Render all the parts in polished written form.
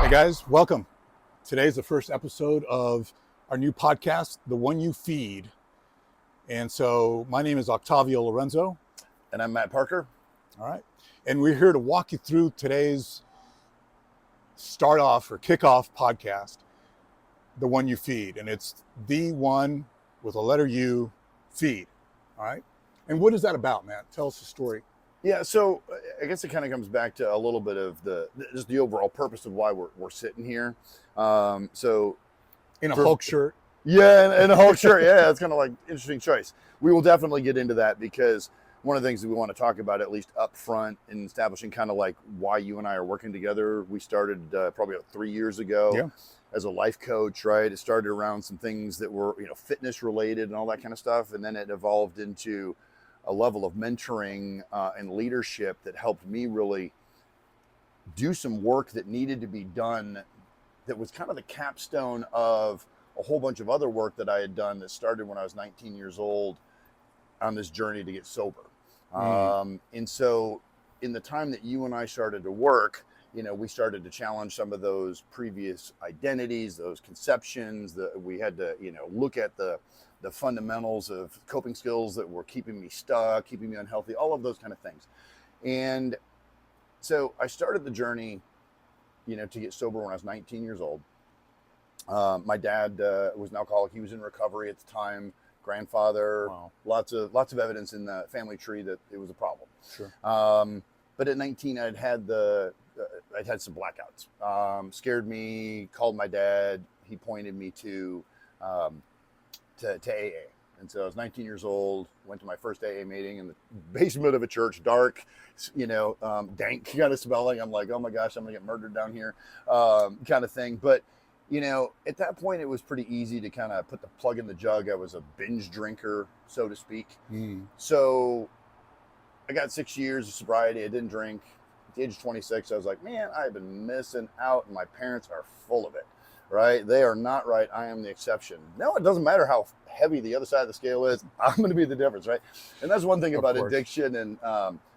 Hey guys, welcome. Today's the first episode of our new podcast, TheOneUFeed. And so my name is Octavio Lorenzo. And I'm Matt Parker. All right. And we're here to walk you through today's start off or kickoff podcast, TheOneUFeed. And it's the one with a letter U, feed. All right. And what is that about, Matt? Tell us the story. Yeah, so I guess it kind of comes back to a little bit of just the overall purpose of why we're sitting here. So In a Hulk shirt. Yeah, in a Hulk shirt. Yeah, it's kind of like interesting choice. We will definitely get into that because one of the things that we want to talk about, at least up front, in establishing kind of like why you and I are working together. We started probably about 3 years ago as a life coach, right? It started around some things that were, fitness related and all that kind of stuff. And then it evolved into a level of mentoring and leadership that helped me really do some work that needed to be done that was kind of the capstone of a whole bunch of other work that I had done that started when I was 19 years old on this journey to get sober. And so in the time that you and I started to work, we started to challenge some of those previous identities, those conceptions that we had to, look at the fundamentals of coping skills that were keeping me stuck, keeping me unhealthy, all of those kind of things. And so I started the journey, to get sober when I was 19 years old. My dad was an alcoholic. He was in recovery at the time. Grandfather, Wow. lots of evidence in the family tree that it was a problem. Sure. But at 19, I'd had some blackouts. Scared me. Called my dad. He pointed me to AA. And so I was 19 years old. Went to my first AA meeting in the basement of a church, dark, dank kind of smelling. I'm like, oh my gosh, I'm gonna get murdered down here, kind of thing. But at that point, it was pretty easy to kind of put the plug in the jug. I was a binge drinker, so to speak. So I got 6 years of sobriety. I didn't drink. At the age of 26, I was like, man, I've been missing out, and my parents are full of it, right? They are not right. I am the exception. No, it doesn't matter how heavy the other side of the scale is. I'm going to be the difference, right? And that's one thing about addiction and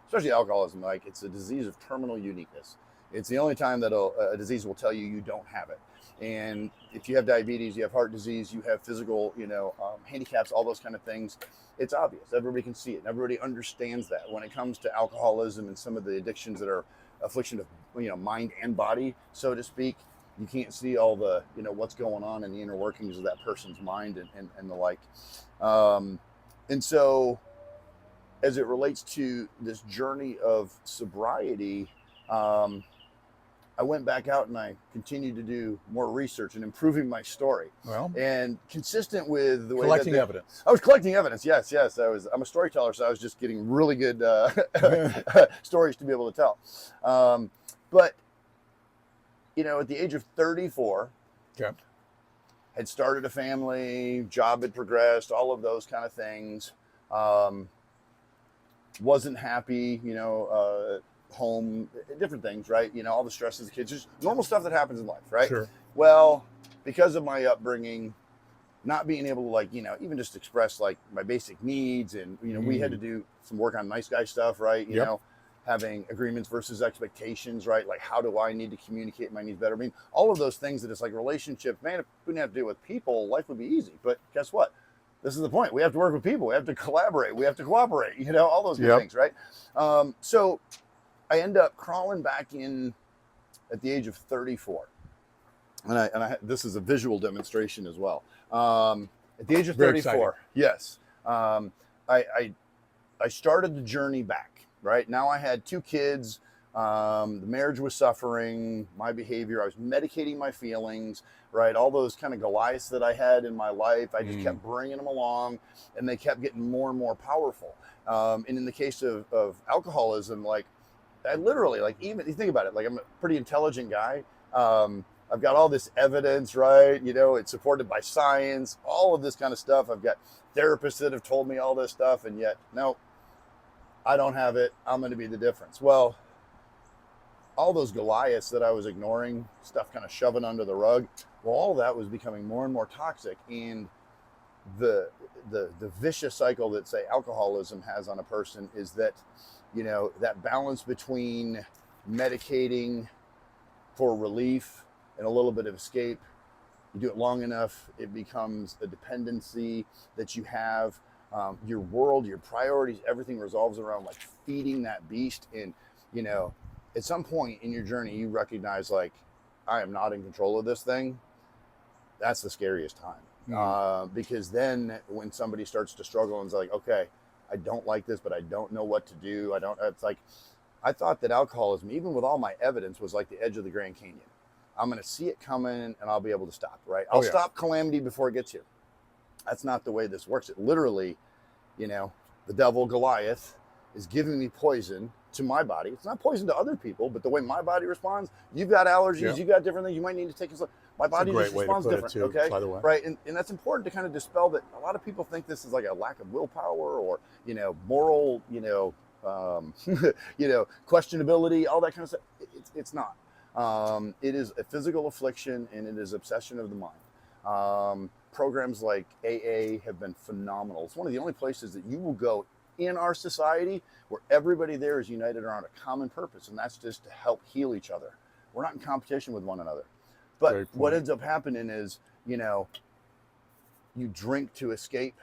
especially alcoholism. Like, it's a disease of terminal uniqueness. It's the only time that a disease will tell you don't have it. And if you have diabetes, you have heart disease, you have physical, handicaps, all those kind of things, it's obvious. Everybody can see it. And everybody understands that. When it comes to alcoholism and some of the addictions that are affliction of, mind and body, so to speak, you can't see all the, what's going on in the inner workings of that person's mind and the like. And so as it relates to this journey of sobriety, I went back out and I continued to do more research and improving my story. Well, and consistent with the way collecting evidence. I was collecting evidence. Yes. I'm a storyteller, so I was just getting really good stories to be able to tell. But at the age of 34, had started a family, job had progressed, all of those kind of things. Wasn't happy, home, different things, right? All the stresses of kids, just normal stuff that happens in life, right? Sure. Well, because of my upbringing, not being able to even just express like my basic needs, and we had to do some work on nice guy stuff, right? Having agreements versus expectations, right? Like, how do I need to communicate my needs better? I mean, all of those things that it's like relationships, man, if we didn't have to deal with people, life would be easy. But guess what? This is the point. We have to work with people. We have to collaborate. We have to cooperate, all those good things, right? So I end up crawling back in at the age of 34. And I this is a visual demonstration as well. At the age of 34, yes. I started the journey back, right? Now I had 2 kids. The marriage was suffering, my behavior, I was medicating my feelings, right? All those kind of Goliaths that I had in my life, I just kept bringing them along, and they kept getting more and more powerful. And in the case of alcoholism, like, I literally, like, even you think about it, like, I'm a pretty intelligent guy. I've got all this evidence, right? It's supported by science, all of this kind of stuff. I've got therapists that have told me all this stuff, and yet, no, I don't have it. I'm going to be the difference. Well, all those Goliaths that I was ignoring, stuff kind of shoving under the rug, well, all that was becoming more and more toxic. And the vicious cycle that, say, alcoholism has on a person is that, that balance between medicating for relief and a little bit of escape. You do it long enough, it becomes a dependency that you have. Your world, your priorities, everything revolves around like feeding that beast. And, you know, at some point in your journey, you recognize like, I am not in control of this thing. That's the scariest time. Because then when somebody starts to struggle and is like, okay, I don't like this, but I don't know what to do. It's like, I thought that alcoholism, even with all my evidence, was like the edge of the Grand Canyon. I'm going to see it coming and I'll be able to stop, right? I'll stop calamity before it gets here. That's not the way this works. It literally, you know, the devil Goliath is giving me poison to my body. It's not poison to other people, but the way my body responds, you've got allergies, you've got different things you might need to take. My body just responds different, okay? By the way. Right, and that's important to kind of dispel that. A lot of people think this is like a lack of willpower or, you know, moral, you know, questionability, all that kind of stuff. It's not. It is a physical affliction and it is obsession of the mind. Programs like AA have been phenomenal. It's one of the only places that you will go in our society where everybody there is united around a common purpose, and that's just to help heal each other. We're not in competition with one another. But what ends up happening is, you know, you drink to escape,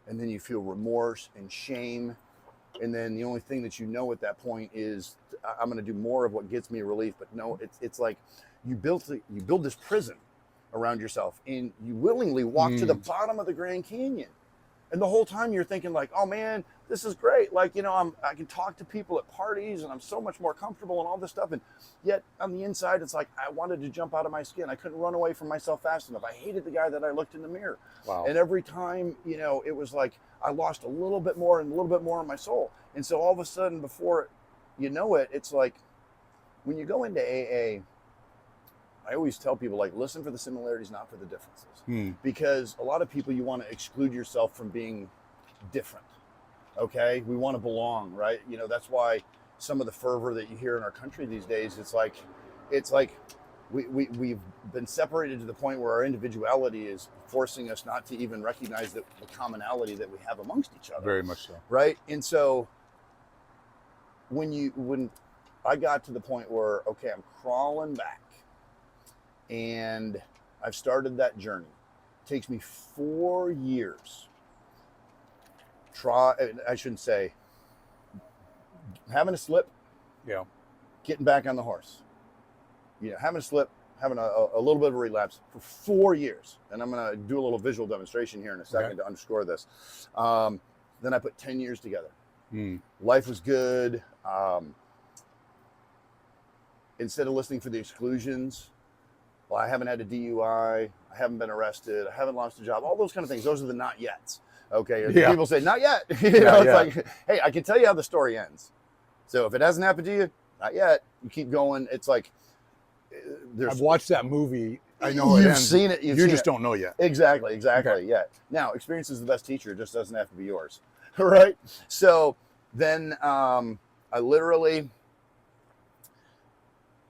and then you feel remorse and shame. And then the only thing that you know at that point is, I'm going to do more of what gets me relief. But no, it's like you build this prison around yourself, and you willingly walk to the bottom of the Grand Canyon. And the whole time you're thinking like, oh man, this is great. Like, you know, I can talk to people at parties and I'm so much more comfortable and all this stuff. And yet on the inside, it's like, I wanted to jump out of my skin. I couldn't run away from myself fast enough. I hated the guy that I looked in the mirror. Wow. And every time, you know, it was like, I lost a little bit more and a little bit more in my soul. And so all of a sudden, before you know it, it's like, when you go into AA, I always tell people, like, listen for the similarities, not for the differences. Because a lot of people, you want to exclude yourself from being different, okay? We want to belong, right? You know, that's why some of the fervor that you hear in our country these days, it's like we've been separated to the point where our individuality is forcing us not to even recognize the commonality that we have amongst each other. Very much so. Right? And so when I got to the point where, okay, I'm crawling back and I've started that journey. It takes me 4 years. I shouldn't say having a slip, getting back on the horse, you know, having a slip, having a little bit of a relapse for 4 years. And I'm going to do a little visual demonstration here in a second to underscore this. Then I put 10 years together. Life was good. Instead of listening for the exclusions, well, I haven't had a DUI, I haven't been arrested, I haven't lost a job, all those kind of things. Those are the not yets. Okay, people say, not yet. You know, it's like, hey, I can tell you how the story ends. So if it hasn't happened to you, not yet. You keep going. It's like, I've watched that movie. I know you've it ends. seen it. You just don't know yet. Exactly. Okay. Yeah. Now, experience is the best teacher. It just doesn't have to be yours. Right? So then I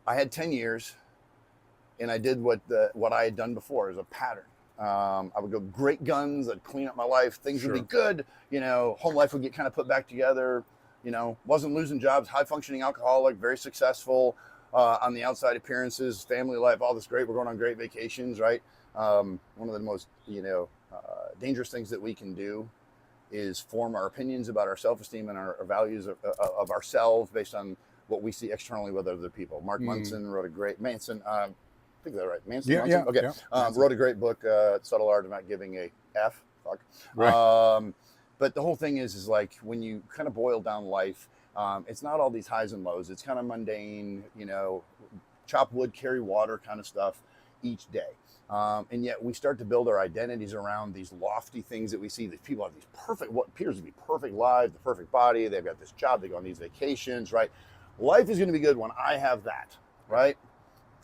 had 10 years. And I did what I had done before as a pattern. I would go great guns. I'd clean up my life. Things would be good. You know, home life would get kind of put back together. You know, wasn't losing jobs, high functioning alcoholic, very successful on the outside appearances, family life, all this great. We're going on great vacations, right? One of the most, dangerous things that we can do is form our opinions about our self-esteem and our values of ourselves based on what we see externally with other people. Mark Manson wrote a great, I think that's right. Manson? Okay. Wrote a great book, Subtle Art of Not Giving a F. Fuck. Right. But the whole thing is like when you kind of boil down life, it's not all these highs and lows. It's kind of mundane, you know, chop wood, carry water kind of stuff each day. And yet we start to build our identities around these lofty things that we see. That people have these what appears to be perfect lives, the perfect body. They've got this job. They go on these vacations, right? Life is going to be good when I have that, right?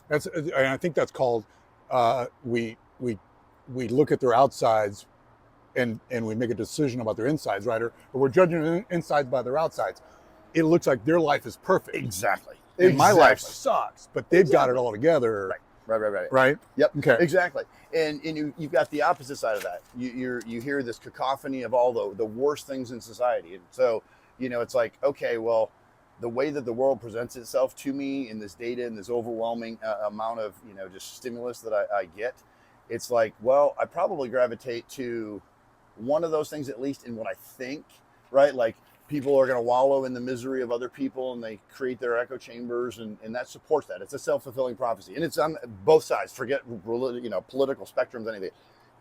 I think that's called we look at their outsides and we make a decision about their insides, right? Or we're judging their insides by their outsides. It looks like their life is perfect. Exactly. And my life sucks, but they've got it all together. Right. Right? Yep. Okay. Exactly. And you've got the opposite side of that. You hear this cacophony of all the worst things in society. And so, you know, it's like, okay, well, the way that the world presents itself to me in this data and this overwhelming amount of, just stimulus that I get, it's like, well, I probably gravitate to one of those things, at least in what I think, right? Like, people are going to wallow in the misery of other people and they create their echo chambers, and that supports that. It's a self-fulfilling prophecy, and it's on both sides. Forget, political spectrums, anything.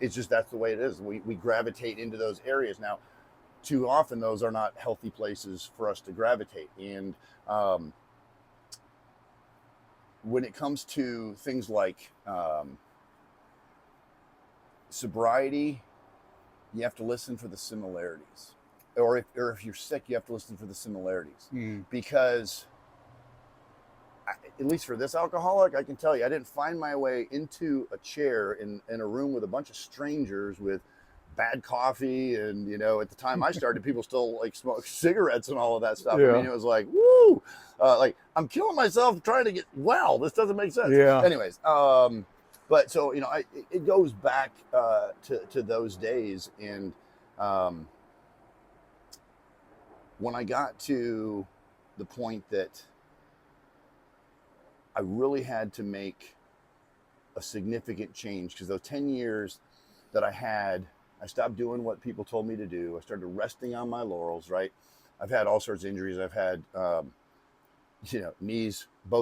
It's just, that's the way it is. We gravitate into those areas. Now, too often those are not healthy places for us to gravitate. And when it comes to things like sobriety, you have to listen for the similarities. Or if you're sick, you have to listen for the similarities. Because, at least for this alcoholic, I can tell you, I didn't find my way into a chair in a room with a bunch of strangers with bad coffee. And, at the time I started, people still like smoke cigarettes and all of that stuff. Yeah. I mean, it was like, woo, like, I'm killing myself trying to get well. This doesn't make sense. Yeah. Anyways, but so, it goes back to those days. And when I got to the point that I really had to make a significant change, because those 10 years that I had, I stopped doing what people told me to do. I started resting on my laurels, right? I've had all sorts of injuries. I've had, both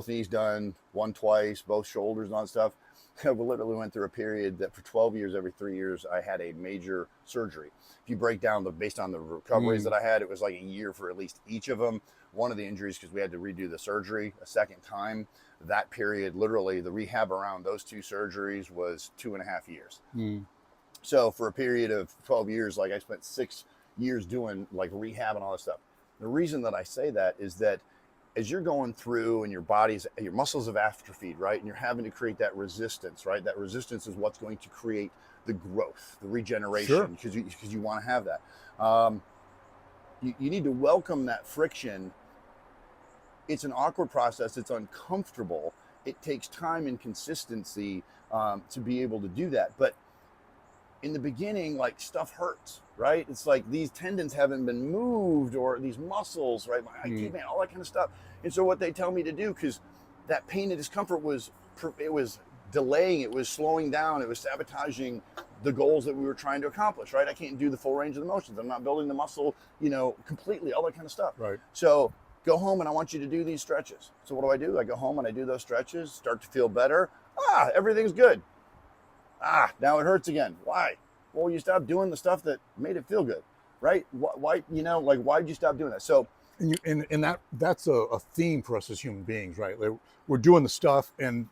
knees done, one twice, both shoulders and all that stuff. I literally went through a period that for 12 years, every 3 years, I had a major surgery. If you break down based on the recoveries that I had, it was like a year for at least each of them. One of the injuries, because we had to redo the surgery a second time, that period, literally the rehab around those two surgeries was 2.5 years. So for a period of 12 years, like, I spent 6 years doing like rehab and all this stuff. The reason that I say that is that as you're going through and your muscles have atrophied, right? And you're having to create that resistance, right? That resistance is what's going to create the growth, the regeneration, because you want to have that. You need to welcome that friction. It's an awkward process. It's uncomfortable. It takes time and consistency to be able to do that. But in the beginning, like, stuff hurts, right? It's like these tendons haven't been moved, or these muscles, right? My IT man, all that kind of stuff. And so what they tell me to do, because that pain and discomfort was delaying, it was slowing down, it was sabotaging the goals that we were trying to accomplish, right? I can't do the full range of the motions. I'm not building the muscle, completely, all that kind of stuff. Right. So go home and I want you to do these stretches. So what do? I go home and I do those stretches, start to feel better. Everything's good. Now it hurts again. Why? Well, you stopped doing the stuff that made it feel good, right? Why, why'd you stop doing that? So, and that's a theme for us as human beings, right? Like, we're doing the stuff and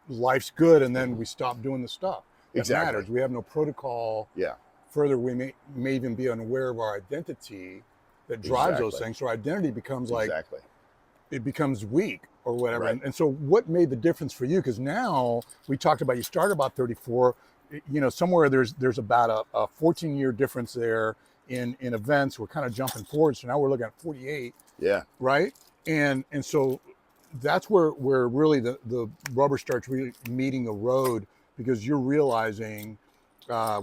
life's good, and then we stop doing the stuff that matters. We have no protocol. Yeah. Further, we may even be unaware of our identity that drives those things. So our identity becomes like, it becomes weak or whatever. Right. And so what made the difference for you? Because now we talked about, you started about 34, somewhere there's about a 14-year difference there in events. We're kind of jumping forward. So now we're looking at 48. Yeah. Right. And so that's where really the rubber starts really meeting the road, because you're realizing,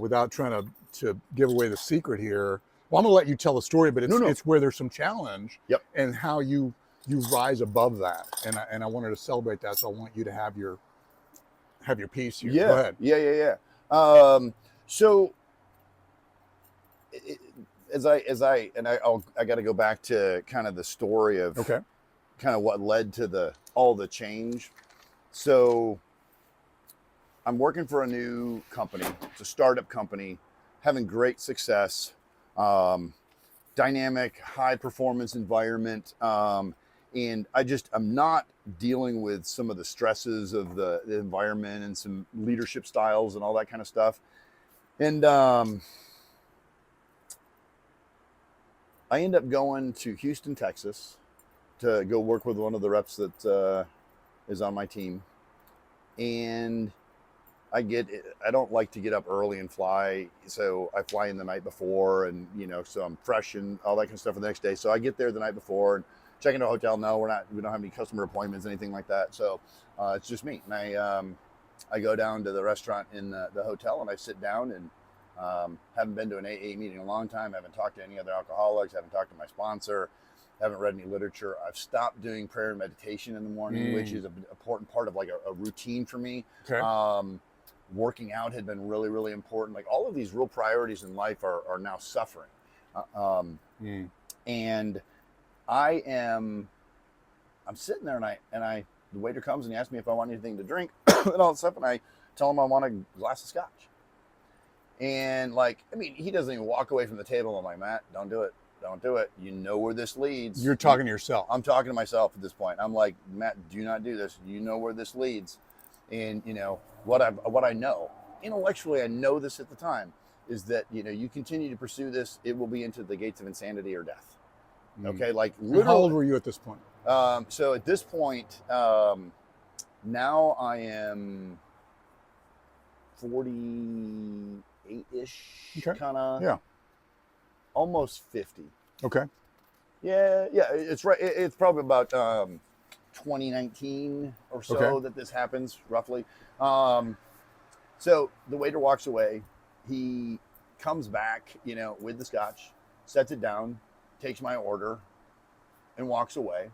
without trying to give away the secret here, well, I'm gonna let you tell the story, but it's where there's some challenge. Yep. And how you rise above that, and I wanted to celebrate that, so I want you to have your piece here. Yeah. Go ahead. Yeah. So I got to go back to kind of the story of kind of what led to all the change. So I'm working for a new company. It's a startup company, having great success, dynamic, high performance environment. And I'm not dealing with some of the stresses of the environment and some leadership styles and all that kind of stuff. And I end up going to Houston, Texas, to go work with one of the reps that is on my team. And I don't like to get up early and fly, so I fly in the night before, and so I'm fresh and all that kind of stuff for the next day. So I get there the night before and check into a hotel. No, we don't have any customer appointments, anything like that. So it's just me. And I go down to the restaurant in the hotel, and I sit down, and haven't been to an AA meeting in a long time. Haven't talked to any other alcoholics. Haven't talked to my sponsor. Haven't read any literature. I've stopped doing prayer and meditation in the morning, which is an important part of like a routine for me. Okay. Working out had been really, really important. Like all of these real priorities in life are now suffering. And I'm sitting there and the waiter comes and he asks me if I want anything to drink and all that stuff. And I tell him I want a glass of scotch. And like, I mean, he doesn't even walk away from the table. I'm like, Matt, don't do it. Don't do it. You know where this leads. You're talking to yourself. I'm talking to myself at this point. I'm like, Matt, do not do this. You know where this leads. And you know, what I know, intellectually, I know this at the time, is that, you know, you continue to pursue this, it will be into the gates of insanity or death. Okay. Like literally. And how old were you at this point? So at this point, now I am 48-ish, Okay. kind of. Yeah. Almost 50. Okay. Yeah, it's right. It's probably about 2019 or so that this happens, roughly. So the waiter walks away. He comes back, you know, with the scotch, sets it down, takes my order, and walks away.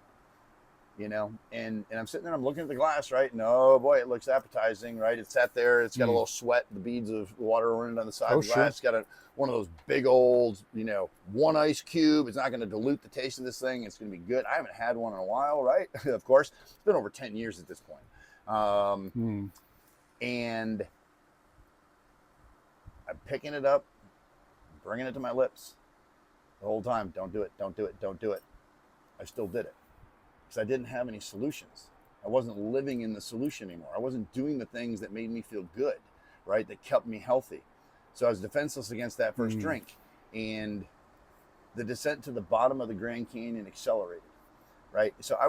You know, and I'm sitting there, I'm looking at the glass, right? And oh boy, it looks appetizing, right? It's sat there, it's got a little sweat, the beads of water running on the side of the glass. It's got one of those big old, you know, one ice cube. It's not going to dilute the taste of this thing. It's going to be good. I haven't had one in a while, right? Of course, it's been over 10 years at this point. And I'm picking it up, bringing it to my lips the whole time. Don't do it, don't do it, don't do it. I still did it. I didn't have any solutions. I wasn't living in the solution anymore. I wasn't doing the things that made me feel good, right? That kept me healthy. So I was defenseless against that first drink. And the descent to the bottom of the Grand Canyon accelerated, right? So I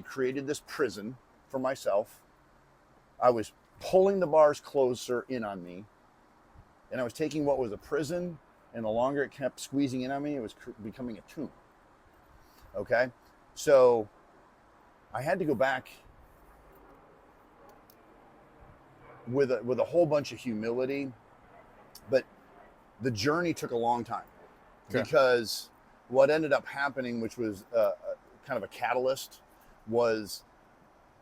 created this prison for myself. I was pulling the bars closer in on me. And I was taking what was a prison, and the longer it kept squeezing in on me, it was becoming a tomb. Okay? So I had to go back with a whole bunch of humility, but the journey took a long time because what ended up happening, which was kind of a catalyst, was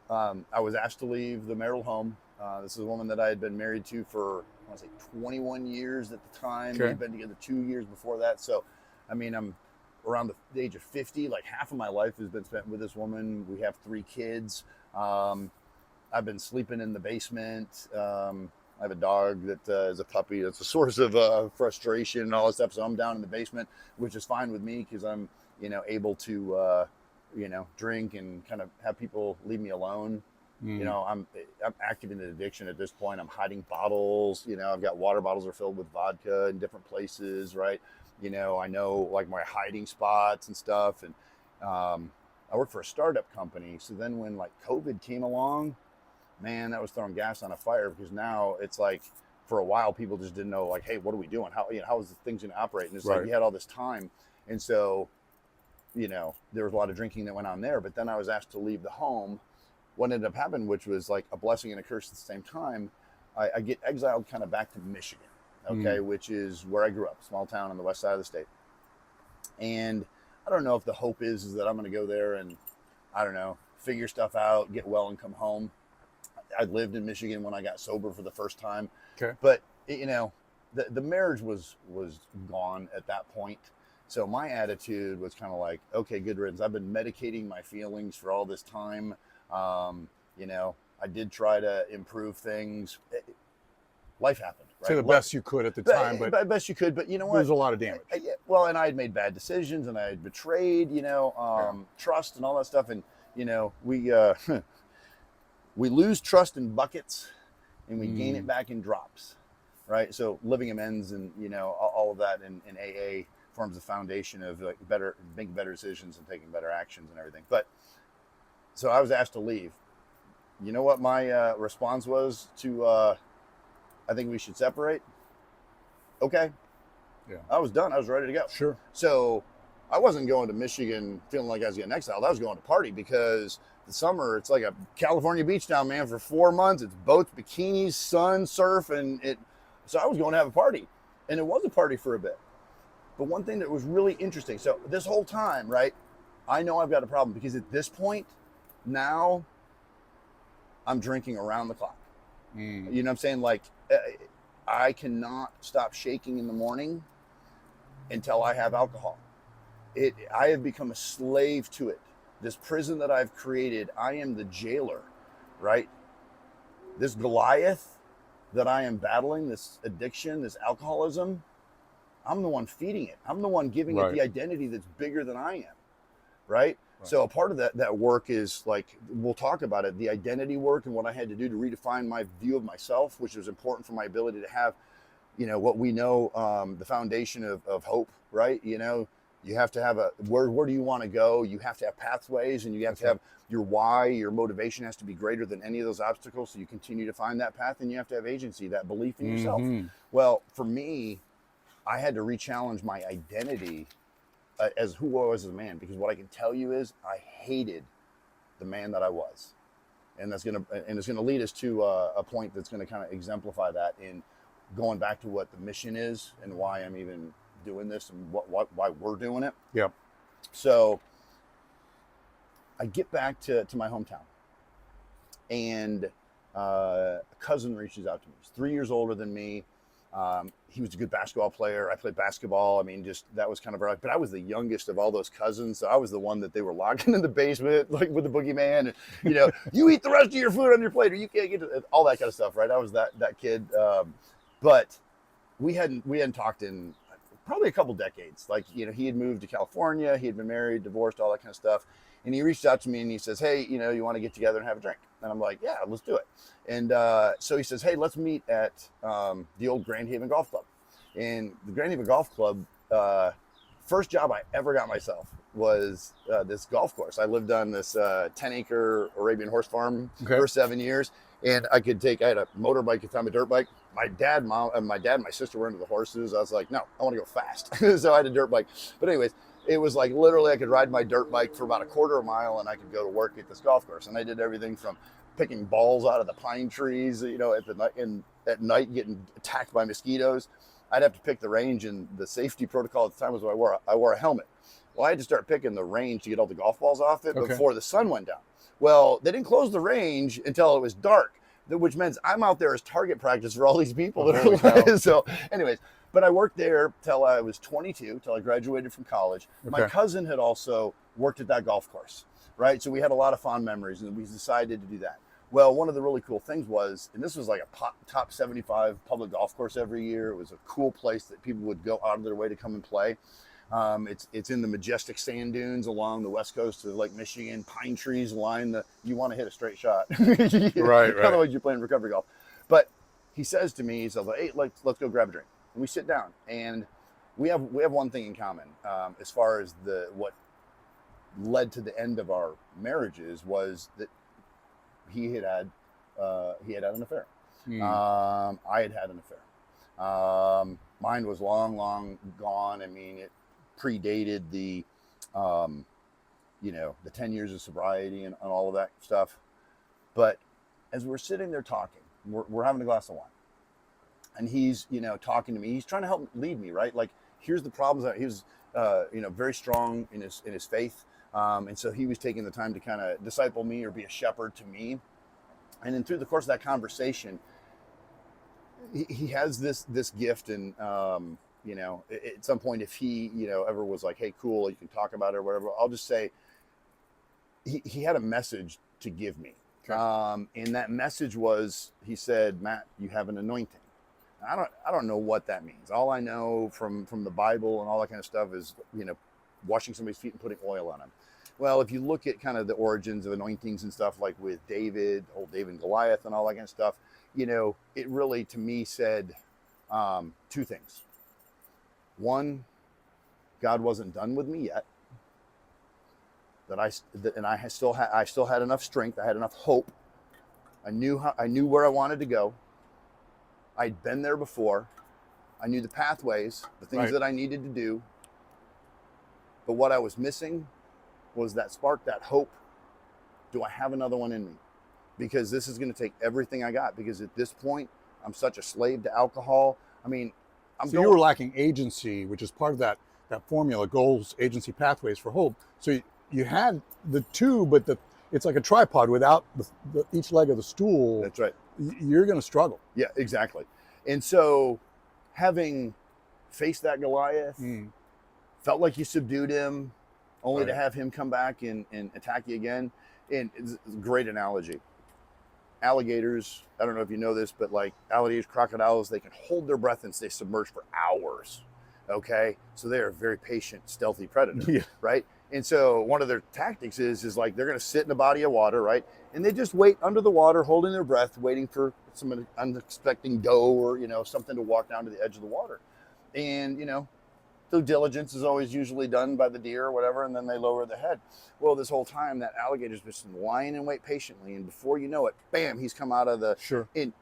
I was asked to leave the marital home. This is a woman that I had been married to for, I want to say 21 years at the time. We'd been together 2 years before that. So, I mean, I'm around the age of 50, like half of my life has been spent with this woman. We have 3 kids. I've been sleeping in the basement. I have a dog that is a puppy. That's a source of frustration and all that stuff. So I'm down in the basement, which is fine with me because I'm, you know, able to, you know, drink and kind of have people leave me alone. You know, I'm active in the addiction at this point. I'm hiding bottles. You know, I've got water bottles are filled with vodka in different places, right? You know, I know like my hiding spots and stuff. And I work for a startup company. So then when like COVID came along, man, that was throwing gas on a fire because now it's like for a while, people just didn't know like, hey, what are we doing? How is the things going to operate? And it's like you had all this time. And so, you know, there was a lot of drinking that went on there. But then I was asked to leave the home. What ended up happening, which was like a blessing and a curse at the same time, I get exiled kind of back to Michigan. Okay, which is where I grew up, small town on the west side of the state. And I don't know if the hope is that I'm going to go there and, I don't know, figure stuff out, get well and come home. I lived in Michigan when I got sober for the first time. Okay. But, you know, the marriage was gone at that point. So my attitude was kind of like, okay, good riddance. I've been medicating my feelings for all this time. You know, I did try to improve things. Life happened. Right? To the best you could at the time, but best you could. But you know what? There was a lot of damage. Well, and I had made bad decisions, and I had betrayed, you know, trust and all that stuff. And you know, we lose trust in buckets, and we gain it back in drops, right? So living amends, and you know, all of that in AA forms the foundation of like making better decisions and taking better actions and everything. But so I was asked to leave. You know what my response was to? I think we should separate. Okay. Yeah. I was done. I was ready to go. Sure. So I wasn't going to Michigan feeling like I was getting exiled. I was going to party because the summer, it's like a California beach town, man, for 4 months. It's boats, bikinis, sun, surf, so I was going to have a party. And it was a party for a bit. But one thing that was really interesting, so this whole time, right, I know I've got a problem because at this point, now I'm drinking around the clock. You know what I'm saying? Like, I cannot stop shaking in the morning until I have alcohol. I have become a slave to it. This prison that I've created, I am the jailer, right? This Goliath that I am battling, this addiction, this alcoholism, I'm the one feeding it. I'm the one giving it the identity that's bigger than I am, right? So a part of that work is, like, we'll talk about it, the identity work and what I had to do to redefine my view of myself, which was important for my ability to have, you know, what we know, the foundation of hope, right? You know, you have to have where do you want to go? You have to have pathways, and you have to have your why, your motivation has to be greater than any of those obstacles. So you continue to find that path, and you have to have agency, that belief in yourself. Well, for me, I had to re-challenge my identity as who I was as a man, because what I can tell you is I hated the man that I was, and it's gonna lead us to a point that's gonna kind of exemplify that in going back to what the mission is and why I'm even doing this and why we're doing it. Yeah. So I get back to my hometown, and a cousin reaches out to me. He's 3 years older than me. He was a good basketball player. I played basketball. I mean, just that was kind of right. But I was the youngest of all those cousins. So I was the one that they were locking in the basement, like with the boogeyman. And, you know, you eat the rest of your food on your plate, or you can't get to all that kind of stuff, right? I was that kid. But we hadn't talked in probably a couple decades. Like, you know, he had moved to California. He had been married, divorced, all that kind of stuff. And he reached out to me and he says, hey, you know, you want to get together and have a drink? And I'm like, yeah, let's do it. And so he says, hey, let's meet at the old Grand Haven Golf Club. And the Grand Haven Golf Club, first job I ever got myself was this golf course. I lived on this 10-acre Arabian horse farm for 7 years. And I had a motorbike at the time, a dirt bike. My dad and my sister were into the horses. I was like, no, I want to go fast. So I had a dirt bike. But anyways, it was like literally I could ride my dirt bike for about a quarter of a mile and I could go to work at this golf course. And I did everything from picking balls out of the pine trees, you know, at night getting attacked by mosquitoes. I'd have to pick the range, and the safety protocol at the time was I wore a helmet. Well, I had to start picking the range to get all the golf balls off it before the sun went down. Well, they didn't close the range until it was dark, which means I'm out there as target practice for all these people that are so anyways. But I worked there till I was 22, till I graduated from college. My cousin had also worked at that golf course, right? So we had a lot of fond memories, and we decided to do that. Well, one of the really cool things was, and this was like a top 75 public golf course every year. It was a cool place that people would go out of their way to come and play. It's in the majestic sand dunes along the west coast of Lake Michigan. Pine trees line you want to hit a straight shot. Right. Otherwise you're playing recovery golf. But he says to me, he says, hey, let's go grab a drink. And we sit down, and we have one thing in common as far as what led to the end of our marriages was that he had had an affair. I had an affair. Mine was long gone. I mean, it predated the 10 years of sobriety and all of that stuff. But as we're sitting there talking, we're having a glass of wine, and he's, you know, talking to me. He's trying to help lead me, right? Like, here's the problems. He was, very strong in his faith. And so he was taking the time to kind of disciple me or be a shepherd to me. And then through the course of that conversation, he has this gift. And, at some point, if he, ever was like, hey, cool, you can talk about it or whatever, I'll just say he had a message to give me. And that message was, he said, Matt, you have an anointing. I don't know what that means. All I know from the Bible and all that kind of stuff is, washing somebody's feet and putting oil on them. Well, if you look at kind of the origins of anointings and stuff, like with David, old David and Goliath and all that kind of stuff, it really, to me, said two things. One, God wasn't done with me yet. I still had enough strength. I had enough hope. I knew where I wanted to go. I'd been there before. I knew the pathways, the things that I needed to do. But what I was missing was that spark, that hope. Do I have another one in me? Because this is going to take everything I got. Because at this point, I'm such a slave to alcohol. I mean, you were lacking agency, which is part of that formula: goals, agency, pathways for hope. So you had the two, but it's like a tripod without each leg of the stool. That's right. You're going to struggle. Yeah, exactly. And so having faced that Goliath, felt like you subdued him, only to have him come back and attack you again. And it's a great analogy. Alligators, I don't know if you know this, but like alligators, crocodiles, they can hold their breath and stay submerged for hours. Okay, so they are a very patient, stealthy predator, right? And so one of their tactics is like they're going to sit in a body of water, right? And they just wait under the water, holding their breath, waiting for some unexpected doe or something to walk down to the edge of the water. And due diligence is always usually done by the deer or whatever, and then they lower their head. Well, this whole time that alligator's been lying in wait patiently, and before you know it, bam, he's come out of the and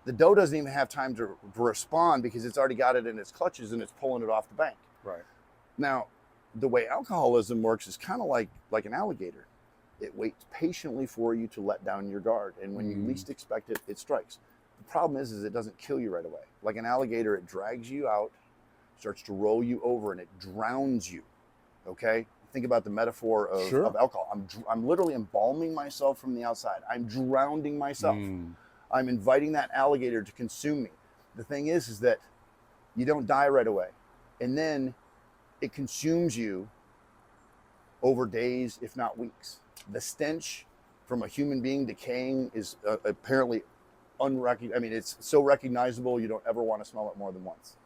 the doe doesn't even have time to respond because it's already got it in its clutches and it's pulling it off the bank. Right. Now, the way alcoholism works is kind of like an alligator. It waits patiently for you to let down your guard, and when you least expect it, it strikes. The problem is it doesn't kill you right away. Like an alligator, it drags you out, starts to roll you over, and it drowns you. Okay, think about the metaphor of alcohol. I'm literally embalming myself from the outside. I'm drowning myself. I'm inviting that alligator to consume me. The thing is that you don't die right away, and then it consumes you over days, if not weeks. The stench from a human being decaying is apparently unrecognizable. I mean, it's so recognizable you don't ever want to smell it more than once.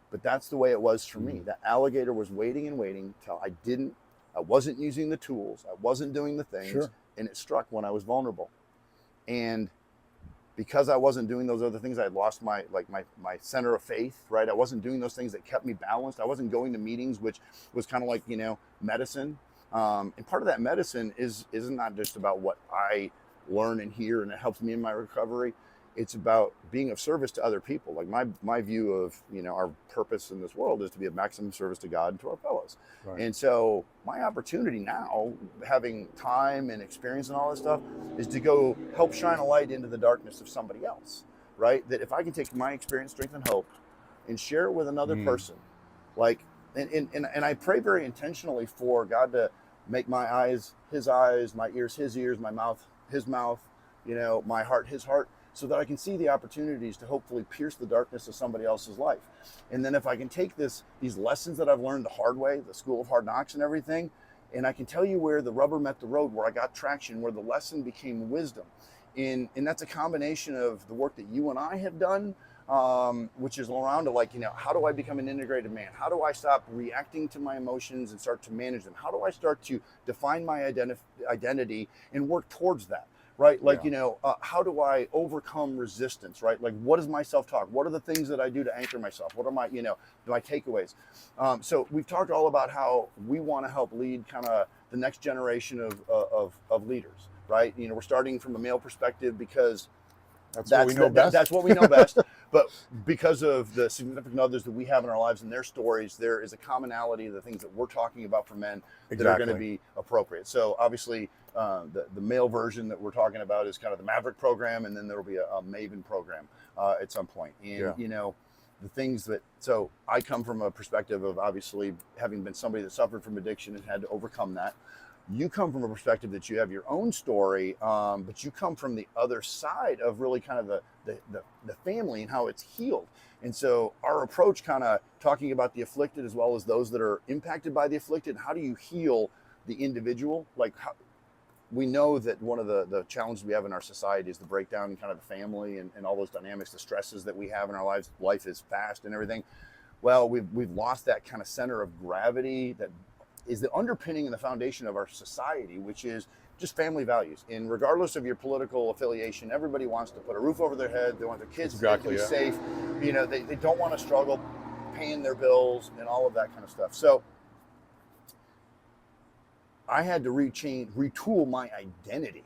But that's the way it was for me. The alligator was waiting and waiting till I wasn't using the tools, I wasn't doing the things, and it struck when I was vulnerable. And because I wasn't doing those other things, I had lost my center of faith, right? I wasn't doing those things that kept me balanced. I wasn't going to meetings, which was kind of like, medicine. And part of that medicine is not just about what I learn and hear and it helps me in my recovery. It's about being of service to other people. Like my view of, our purpose in this world is to be of maximum service to God and to our fellows. Right. And so my opportunity now, having time and experience and all this stuff, is to go help shine a light into the darkness of somebody else, right? That if I can take my experience, strength, and hope and share it with another person, like, and I pray very intentionally for God to make my eyes, his eyes, my ears, his ears, my mouth, his mouth, my heart, his heart, so that I can see the opportunities to hopefully pierce the darkness of somebody else's life. And then if I can take these lessons that I've learned the hard way, the school of hard knocks and everything, and I can tell you where the rubber met the road, where I got traction, where the lesson became wisdom. And that's a combination of the work that you and I have done, which is around to how do I become an integrated man? How do I stop reacting to my emotions and start to manage them? How do I start to define my identity and work towards that? Right? Like, how do I overcome resistance, right? Like, what is my self-talk? What are the things that I do to anchor myself? What are my, my takeaways? So we've talked all about how we want to help lead kind of the next generation of leaders, right? We're starting from a male perspective because that's what we know best. That's what we know best. But because of the significant others that we have in our lives and their stories, there is a commonality of the things that we're talking about for men that are going to be appropriate. So obviously, the male version that we're talking about is kind of the Maverick program, and then there will be a Maven program at some point. And the things that, so I come from a perspective of obviously having been somebody that suffered from addiction and had to overcome that. You come from a perspective that you have your own story, but you come from the other side of really kind of the family and how it's healed. And so our approach, kind of talking about the afflicted as well as those that are impacted by the afflicted, how do you heal the individual? Like, we know that one of the challenges we have in our society is the breakdown in kind of the family and all those dynamics, the stresses that we have in our lives. Life is fast and everything. Well, we've lost that kind of center of gravity that is the underpinning and the foundation of our society, which is just family values. And regardless of your political affiliation, everybody wants to put a roof over their head. They want their kids to be safe. They don't want to struggle paying their bills and all of that kind of stuff. So I had to retool my identity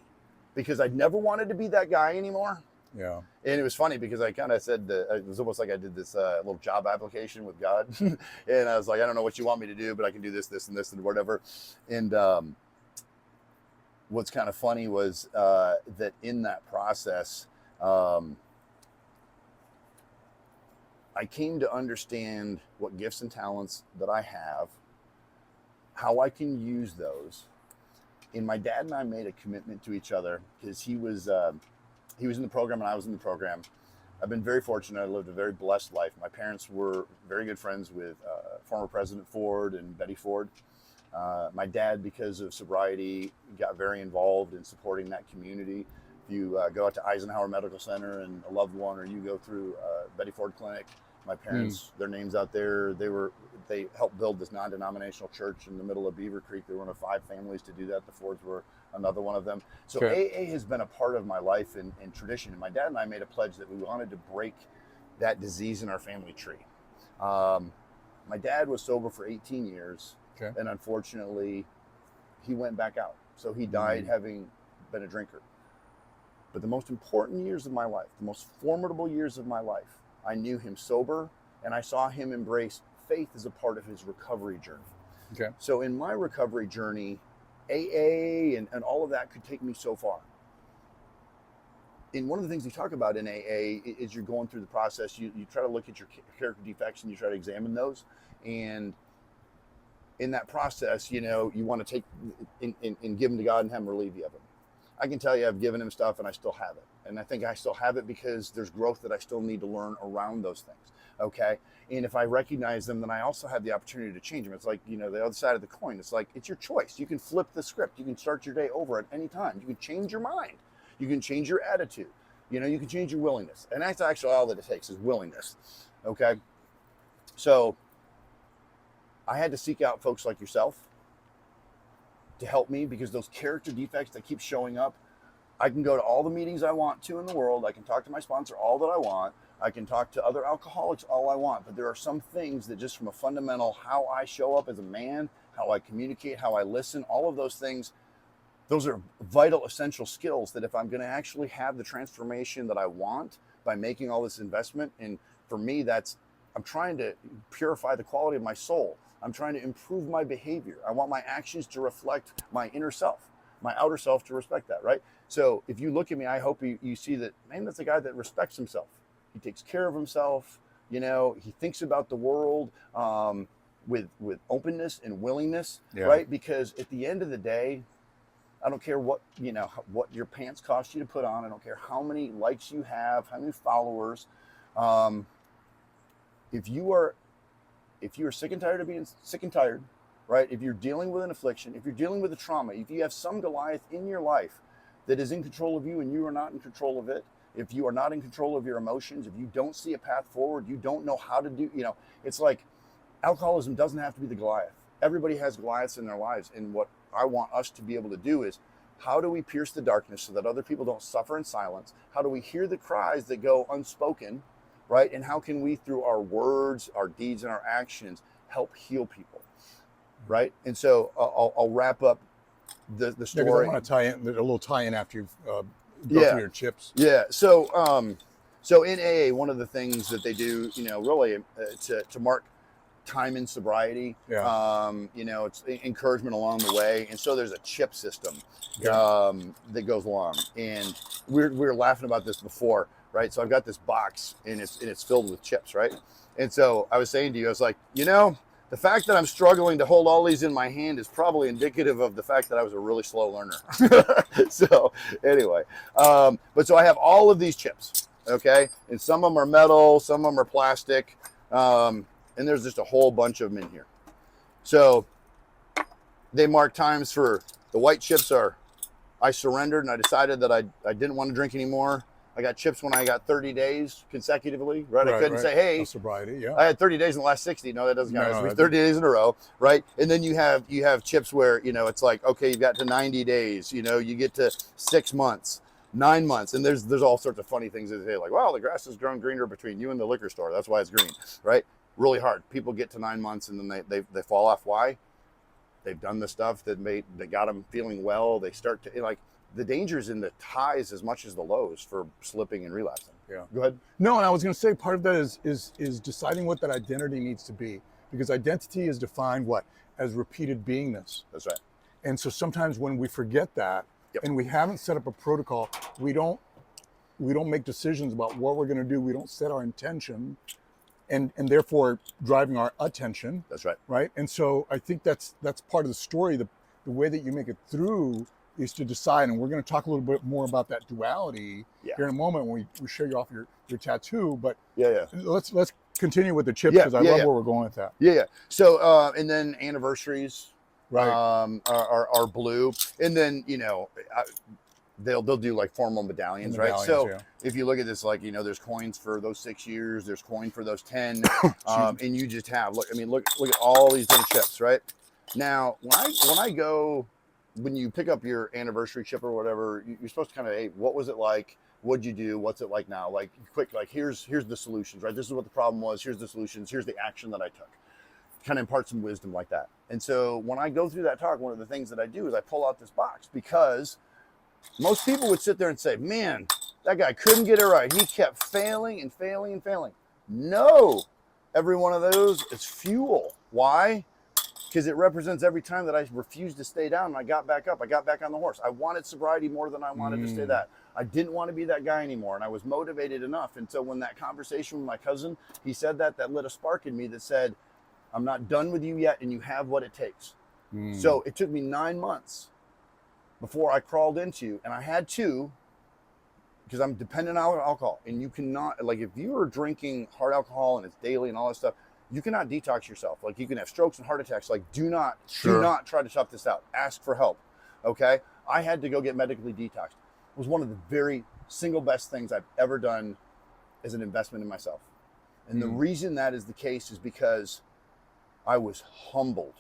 because I'd never wanted to be that guy anymore. Yeah. And it was funny because I kind of said, it was almost like I did this little job application with God. And I was like, I don't know what you want me to do, but I can do this, this, and this, and whatever. And what's kind of funny was that in that process, I came to understand what gifts and talents that I have how I can use those. And my dad and I made a commitment to each other because he was in the program and I was in the program. I've been very fortunate. I lived a very blessed life. My parents were very good friends with former President Ford and Betty Ford. My dad, because of sobriety, got very involved in supporting that community. If you go out to Eisenhower Medical Center and a loved one, or you go through Betty Ford Clinic, my parents, their names out there. They helped build this non-denominational church in the middle of Beaver Creek. They were one of 5 families to do that. The Fords were another one of them. So AA has been a part of my life and tradition. And my dad and I made a pledge that we wanted to break that disease in our family tree. My dad was sober for 18 years. And unfortunately, he went back out. So he died having been a drinker. But the most important years of my life, the most formidable years of my life, I knew him sober, and I saw him embrace faith as a part of his recovery journey. So in my recovery journey, AA and all of that could take me so far. And one of the things you talk about in AA is you're going through the process. You try to look at your character defects and you try to examine those. And in that process, you want to take and give them to God and have him relieve you of them. I can tell you I've given him stuff and I still have it. And I think I still have it because there's growth that I still need to learn around those things. Okay. And if I recognize them, then I also have the opportunity to change them. It's like, the other side of the coin. It's like, it's your choice. You can flip the script. You can start your day over at any time. You can change your mind. You can change your attitude. You can change your willingness. And that's actually all that it takes is willingness. Okay. So I had to seek out folks like yourself to help me, because those character defects that keep showing up, I can go to all the meetings I want to in the world. I can talk to my sponsor all that I want. I can talk to other alcoholics all I want. But there are some things that just from a fundamental, how I show up as a man, how I communicate, how I listen, all of those things, those are vital, essential skills that if I'm going to actually have the transformation that I want by making all this investment, and for me, I'm trying to purify the quality of my soul. I'm trying to improve my behavior. I want my actions to reflect my inner self, my outer self to respect that, right? So if you look at me, I hope you see that, man, that's a guy that respects himself. He takes care of himself. He thinks about the world with openness and willingness, right? Because at the end of the day, I don't care what your pants cost you to put on. I don't care how many likes you have, how many followers. If you are sick and tired of being sick and tired, right? If you're dealing with an affliction, if you're dealing with a trauma, if you have some Goliath in your life that is in control of you and you are not in control of it, if you are not in control of your emotions, if you don't see a path forward, you don't know how to do, it's like alcoholism doesn't have to be the Goliath. Everybody has Goliaths in their lives. And what I want us to be able to do is, how do we pierce the darkness so that other people don't suffer in silence? How do we hear the cries that go unspoken? Right? And how can we, through our words, our deeds, and our actions, help heal people? Right? And so I'll wrap up the story. I want to tie in a little tie-in after you've go through your chips. Yeah. So in AA, one of the things that they do, really to mark time in sobriety, it's encouragement along the way. And so there's a chip system that goes along. And we were laughing about this before. Right. So I've got this box and it's filled with chips. Right. And so I was saying to you, I was like, the fact that I'm struggling to hold all these in my hand is probably indicative of the fact that I was a really slow learner. So anyway, but so I have all of these chips. Okay. And some of them are metal, some of them are plastic. And there's just a whole bunch of them in here. So they mark times for the white chips are, I surrendered and I decided that I didn't want to drink anymore. I got chips when I got 30 days consecutively, right? I couldn't say, hey, sobriety, I had 30 days in the last 60. No, that doesn't count. It's 30 days in a row, right? And then you have chips where, it's like, okay, you've got to 90 days, you get to 6 months, 9 months. And there's all sorts of funny things that they say, like, well, the grass has grown greener between you and the liquor store. That's why it's green, right? Really hard. People get to 9 months and then they fall off. Why? They've done the stuff that got them feeling well. They start to, the danger's in the highs as much as the lows for slipping and relapsing. Yeah. Go ahead. No, and I was going to say part of that is deciding what that identity needs to be, because identity is defined as repeated beingness. That's right. And so sometimes when we forget that and we haven't set up a protocol, we don't make decisions about what we're going to do. We don't set our intention. and therefore driving our attention. That's right. Right. And so I think that's part of the story. The way that you make it through is to decide, and we're going to talk a little bit more about that duality here in a moment when we show you off your tattoo. But let's continue with the chips, because I love where we're going with that. So and then anniversaries, right, are blue, and then they'll do like formal medallions, right? So if you look at this, like, there's coins for those 6 years, there's coin for those 10, and you just have look at all these different chips, right? Now when you pick up your anniversary chip or whatever, you're supposed to kind of, hey, what was it like? What'd you do? What's it like now? Like, quick, like, here's the solutions, right? This is what the problem was. Here's the solutions. Here's the action that I took. Kind of impart some wisdom like that. And so when I go through that talk, one of the things that I do is I pull out this box, because most people would sit there and say, man, that guy couldn't get it right. He kept failing and failing and failing. No, every one of those is fuel. Why? Because it represents every time that I refused to stay down and I got back up. I got back on the horse. I wanted sobriety more than I wanted to stay that. I didn't want to be that guy anymore, and I was motivated enough. And so when that conversation with my cousin, he said that lit a spark in me that said, I'm not done with you yet, and you have what it takes. So it took me 9 months before I crawled into, and I had to, because I'm dependent on alcohol, and you cannot, like, if you are drinking hard alcohol and it's daily and all that stuff, you cannot detox yourself. Like, you can have strokes and heart attacks. Like, do not try to tough this out. Ask for help. Okay. I had to go get medically detoxed. It was one of the very single best things I've ever done as an investment in myself. And the reason that is the case is because I was humbled.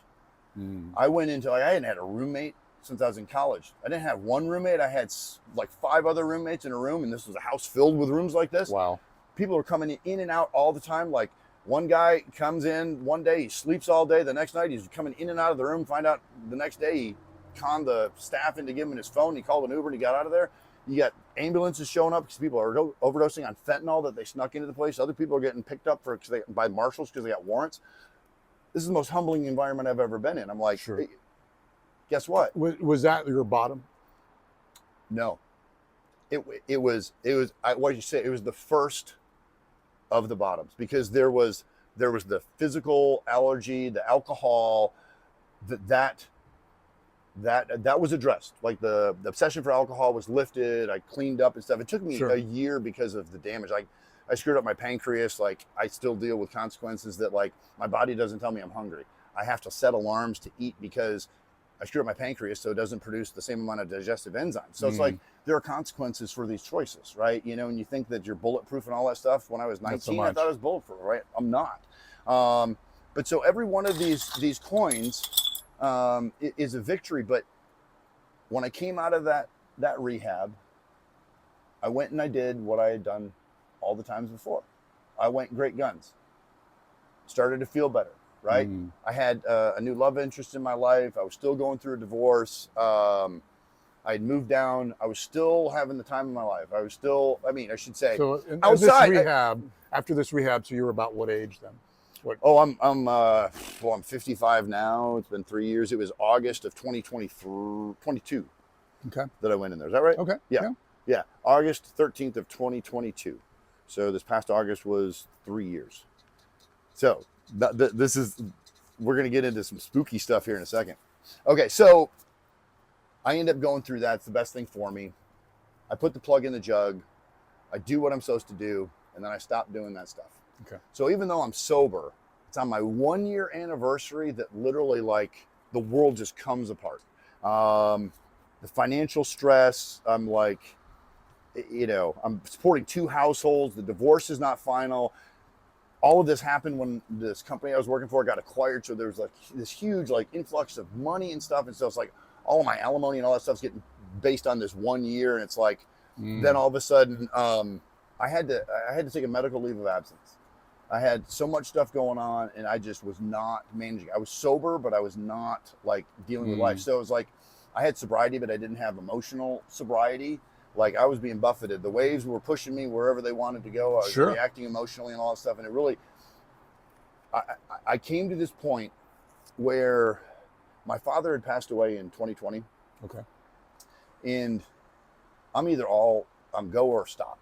I went into, like, I hadn't had a roommate since I was in college. I didn't have one roommate. I had like 5 other roommates in a room, and this was a house filled with rooms like this. Wow. People are coming in and out all the time. Like, one guy comes in one day, he sleeps all day. The next night, he's coming in and out of the room. Find out the next day, he conned the staff into giving him his phone. He called an Uber and he got out of there. You got ambulances showing up because people are overdosing on fentanyl that they snuck into the place. Other people are getting picked up by marshals because they got warrants. This is the most humbling environment I've ever been in. I'm like, hey, guess what? Was that your bottom? No. It was what did you say? It was the first of the bottoms, because there was the physical allergy, the alcohol, that was addressed. Like, the obsession for alcohol was lifted. I cleaned up and stuff. It took me a year because of the damage. I screwed up my pancreas. Like, I still deal with consequences that, like, my body doesn't tell me I'm hungry. I have to set alarms to eat because I screwed up my pancreas, so it doesn't produce the same amount of digestive enzymes. So it's like, there are consequences for these choices, right? And you think that you're bulletproof and all that stuff. When I was 19, I thought I was bulletproof, right? I'm not. But so every one of these coins is a victory. But when I came out of that rehab, I went and I did what I had done all the times before. I went great guns. Started to feel better. Right? I had a new love interest in my life. I was still going through a divorce. I had moved down. I was still having the time of my life. I was still, I should say, so outside. After this rehab, so you were about what age then? What? Oh, I'm 55 now. It's been 3 years. It was August of 2022. Okay. That I went in there. Is that right? Okay. Yeah. August 13th of 2022. So this past August was 3 years. So we're going to get into some spooky stuff here in a second. Okay, so I end up going through that. It's the best thing for me. I put the plug in the jug. I do what I'm supposed to do, and then I stop doing that stuff. Okay. So even though I'm sober, it's on my 1 year anniversary that literally, like, the world just comes apart. The financial stress, I'm like, I'm supporting 2 households. The divorce is not final. All of this happened when this company I was working for got acquired. So there was like this huge influx of money and stuff. And so it's like all of my alimony and all that stuff's getting based on this 1 year. And it's like, then all of a sudden, I had to take a medical leave of absence. I had so much stuff going on and I just was not managing. I was sober, but I was not like dealing with life. So it was like, I had sobriety, but I didn't have emotional sobriety. Like, I was being buffeted. The waves were pushing me wherever they wanted to go. I was reacting emotionally and all that stuff. And it really, I came to this point where my father had passed away in 2020. Okay. And I'm either I'm go or stop,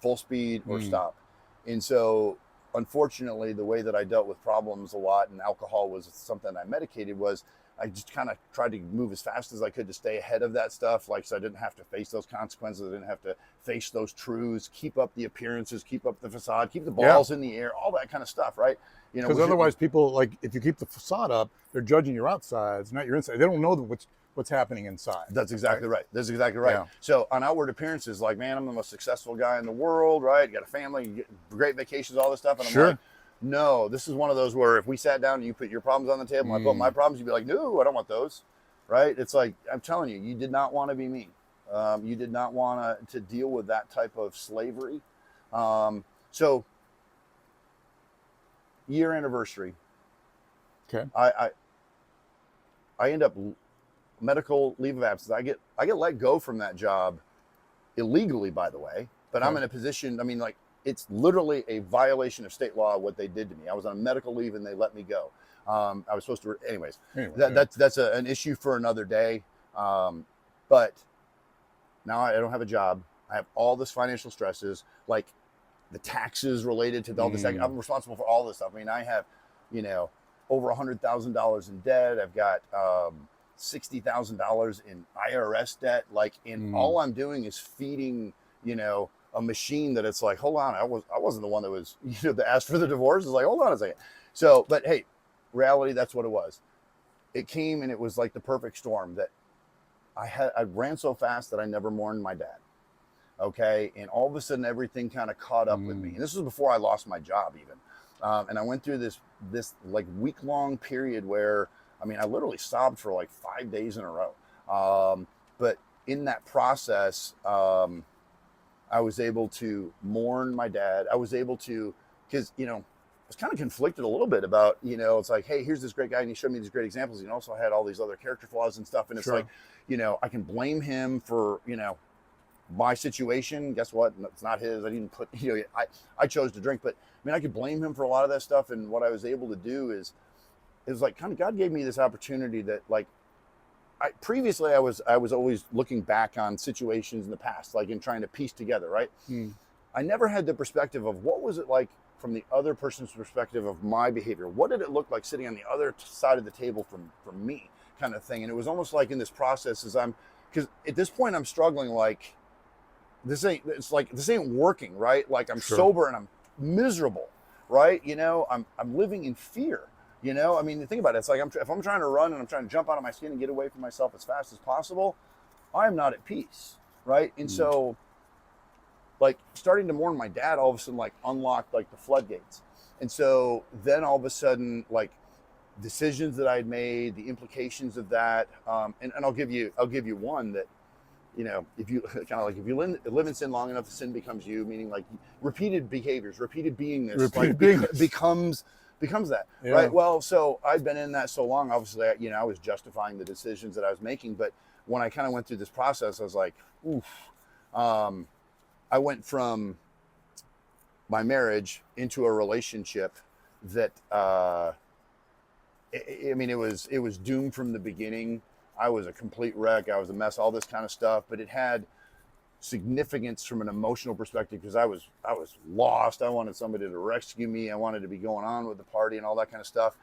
full speed or stop. And so, unfortunately, the way that I dealt with problems a lot, and alcohol was something I medicated, was I just kind of tried to move as fast as I could to stay ahead of that stuff, like so I didn't have to face those consequences, I didn't have to face those truths, keep up the appearances, keep up the facade, keep the balls in the air, all that kind of stuff, right? You know, because otherwise people, like, if you keep the facade up, they're judging your outsides, not your inside. They don't know what's happening inside. That's exactly right. That's exactly right. Yeah. So on outward appearances, like, man, I'm the most successful guy in the world, right? You got a family, you get great vacations, all this stuff. And I'm like, no, this is one of those where if we sat down and you put your problems on the table and I put my problems, you'd be like, no, I don't want those, right? It's like, I'm telling you, you did not want to be me. You did not want to deal with that type of slavery. So year anniversary. Okay. I end up medical leave of absence. I get let go from that job illegally, by the way, but I'm in a position, I mean, like, it's literally a violation of state law what they did to me. I was on medical leave and they let me go. I was supposed to, anyways, that's an issue for another day. But now I don't have a job. I have all this financial stresses, like the taxes related to all this. I'm responsible for all this stuff. I mean, I have, you know, over $100,000 in debt. I've got $60,000 in IRS debt. Like, all I'm doing is feeding, you know, a machine that it's like, hold on, I wasn't the one that was, you know, that asked for the divorce. It's like, hold on a second. So, but hey, reality, that's what it was. It came and it was like the perfect storm that I ran so fast that I never mourned my dad. Okay. And all of a sudden everything kind of caught up with me. And this was before I lost my job even. And I went through this like week-long period where, I mean, I literally sobbed for like 5 days in a row. But in that process, I was able to mourn my dad. I was able to, because, you know, I was kind of conflicted a little bit about, you know, it's like, hey, here's this great guy and he showed me these great examples. And also had all these other character flaws and stuff. And it's like, you know, I can blame him for, you know, my situation. Guess what? It's not his. I didn't put, you know, I chose to drink, but I mean, I could blame him for a lot of that stuff. And what I was able to do is, it was like, kind of, God gave me this opportunity that, like, previously I was always looking back on situations in the past, like, in trying to piece together, right? I never had the perspective of what was it like from the other person's perspective of my behavior. What did it look like sitting on the other side of the table from me, kind of thing. And it was almost like in this process, because at this point I'm struggling, like, this ain't working, right? Like, I'm sober and I'm miserable, right? You know, I'm living in fear. You know, I mean, think about it. It's like, if I'm trying to run and I'm trying to jump out of my skin and get away from myself as fast as possible, I'm not at peace, right? And so, like, starting to mourn my dad all of a sudden, like, unlocked, like, the floodgates. And so then all of a sudden, like, decisions that I'd made, the implications of that, and I'll give you one that, you know, if you kind of like, if you live in sin long enough, the sin becomes you, meaning, like, repeated behaviors, repeated beingness, becomes that, right? Well, so I've been in that so long, obviously, you know, I was justifying the decisions that I was making. But when I kind of went through this process, I was like, oof. I went from my marriage into a relationship that, I mean, it was doomed from the beginning. I was a complete wreck. I was a mess, all this kind of stuff, but it had significance from an emotional perspective because I was lost. I wanted somebody to rescue me. I wanted to be going on with the party and all that kind of stuff.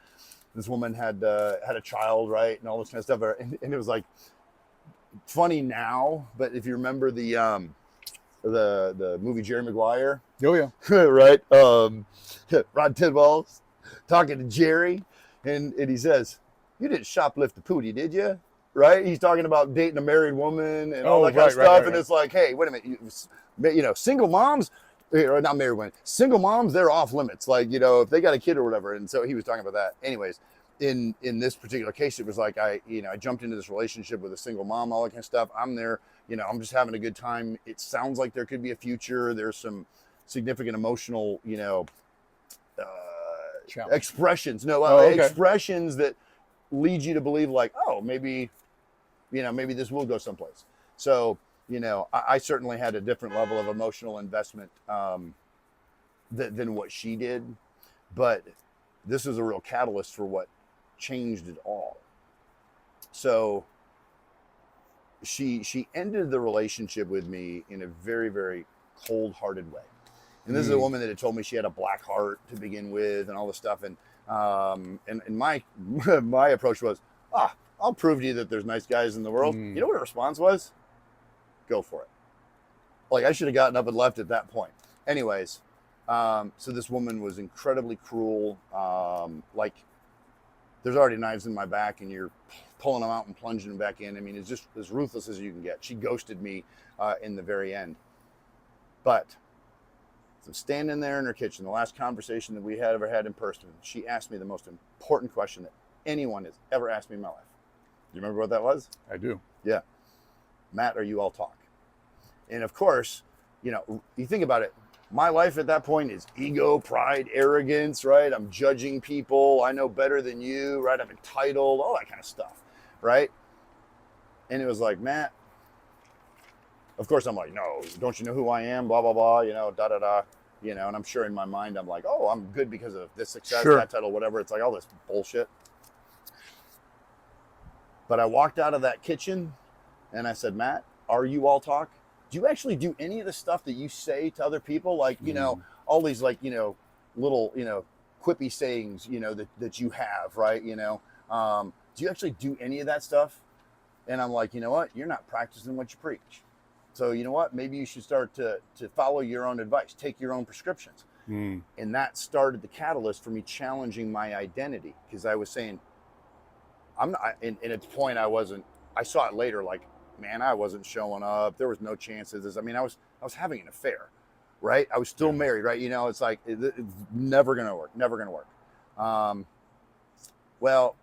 This woman had a child, right, and all this kind of stuff. And it was like funny now, but if you remember the movie Jerry Maguire, right, Rod Tidwell's talking to Jerry, and he says, "You didn't shoplift the pootie, did you?" Right? He's talking about dating a married woman and all that kind of stuff. And it's like, hey, wait a minute. You know, single moms, or not married women, single moms, they're off limits. Like, you know, if they got a kid or whatever. And so he was talking about that. Anyways, in this particular case, it was like, I jumped into this relationship with a single mom, all that kind of stuff. I'm there, you know, I'm just having a good time. It sounds like there could be a future. There's some significant emotional, you know, expressions. Expressions that lead you to believe, like, oh, maybe this will go someplace. So, you know, I certainly had a different level of emotional investment than what she did, but this is a real catalyst for what changed it all. So she ended the relationship with me in a very, very cold-hearted way. And this is a woman that had told me she had a black heart to begin with and all this stuff. And my my approach was, I'll prove to you that there's nice guys in the world. You know what her response was? Go for it. Like, I should have gotten up and left at that point. Anyways, so this woman was incredibly cruel. Like, there's already knives in my back and you're pulling them out and plunging them back in. I mean, it's just as ruthless as you can get. She ghosted me in the very end. But so I'm standing there in her kitchen, the last conversation that we had ever had in person, she asked me the most important question that anyone has ever asked me in my life. Do you remember what that was? I do. Yeah. Matt, are you all talk? And of course, you know, you think about it, my life at that point is ego, pride, arrogance, right? I'm judging people. I know better than you, right? I'm entitled, all that kind of stuff, right? And it was like, Matt, of course I'm like, no, don't you know who I am? Blah, blah, blah, you know, da, da, da, you know, and I'm sure in my mind, I'm like, oh, I'm good because of this success, that title, whatever. It's like all this bullshit. But I walked out of that kitchen and I said, Matt, are you all talk? Do you actually do any of the stuff that you say to other people? Like, you know, all these like, you know, little, you know, quippy sayings, you know, that you have, right? You know, do you actually do any of that stuff? And I'm like, you know what? You're not practicing what you preach. So, you know what? Maybe you should start to follow your own advice, take your own prescriptions. And that started the catalyst for me challenging my identity, because I was saying, I'm not, and at the point I saw it later, like, man, I wasn't showing up. There was no chances. I mean, I was having an affair, right? I was still married, right? You know, it's like, it's never going to work, never going to work. Well,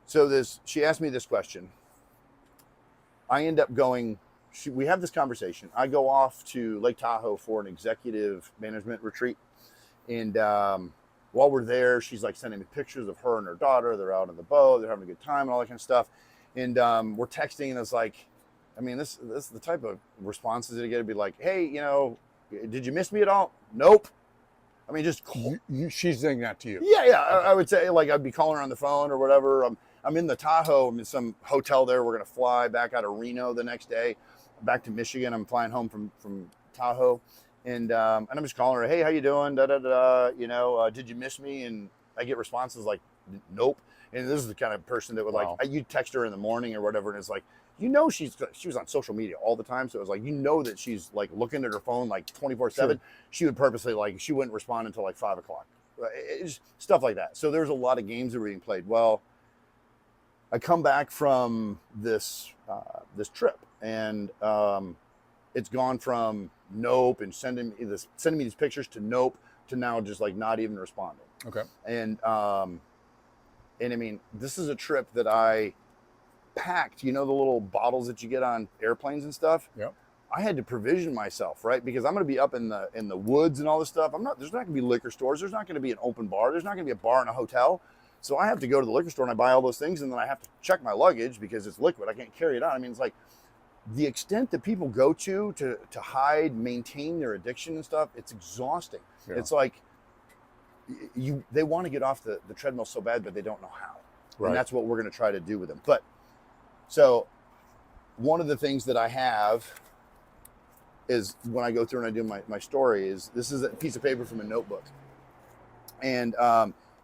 so she asked me this question. I end up going, we have this conversation. I go off to Lake Tahoe for an executive management retreat. And while we're there, she's like sending me pictures of her and her daughter. They're out on the boat. They're having a good time and all that kind of stuff. And we're texting, and it's like, I mean, this is the type of responses that you get to be like, hey, you know, did you miss me at all? Nope. I mean, just she's saying that to you. Yeah. Okay. I would say, like, I'd be calling her on the phone or whatever. I'm in the Tahoe. I'm in some hotel there. We're gonna fly back out of Reno the next day, back to Michigan. I'm flying home from Tahoe, and I'm just calling her. Hey, how you doing? Da da da. You know, did you miss me? And I get responses like, nope. And this is the kind of person that would like, you text her in the morning or whatever, and it's like, you know, she was on social media all the time. So it was like, you know, that she's like looking at her phone like 24/7. She would purposely, like, she wouldn't respond until like 5 o'clock. It's stuff like that. So there's a lot of games that were being played. Well, I come back from this trip, and it's gone from nope and sending me these pictures to nope to now just like not even responding. Okay. And I mean, this is a trip that I packed, you know, the little bottles that you get on airplanes and stuff. Yep. I had to provision myself, right? Because I'm going to be up in the woods and all this stuff. There's not going to be liquor stores. There's not going to be an open bar. There's not going to be a bar in a hotel. So I have to go to the liquor store and I buy all those things, and then I have to check my luggage because it's liquid. I can't carry it on. I mean, it's like the extent that people go to hide, maintain their addiction and stuff. It's exhausting. Yeah. It's like they want to get off the treadmill so bad, but they don't know how. Right. And that's what we're going to try to do with them. But so one of the things that I have is when I go through and I do my story is this is a piece of paper from a notebook. And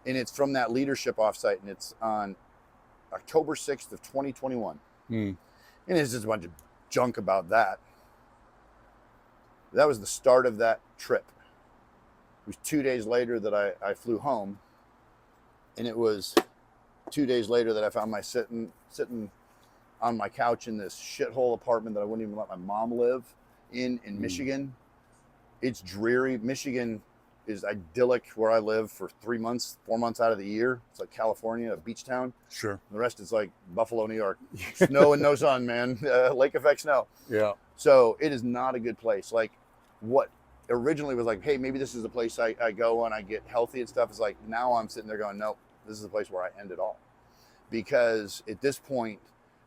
it's from that leadership offsite, and it's on October 6th of 2021. And it's just a bunch of junk about that. That was the start of that trip. It was 2 days later that I flew home, and it was 2 days later that I found myself sitting on my couch in this shithole apartment that I wouldn't even let my mom live in Michigan. It's dreary. Michigan is idyllic where I live for 4 months out of the year. It's like California, a beach town. Sure. The rest is like Buffalo, New York. Snow and no sun, man. Lake effect snow. Yeah. So it is not a good place. Like what originally was like, hey, maybe this is the place I go and I get healthy and stuff. Is like, now I'm sitting there going, nope, this is the place where I end it all. Because at this point,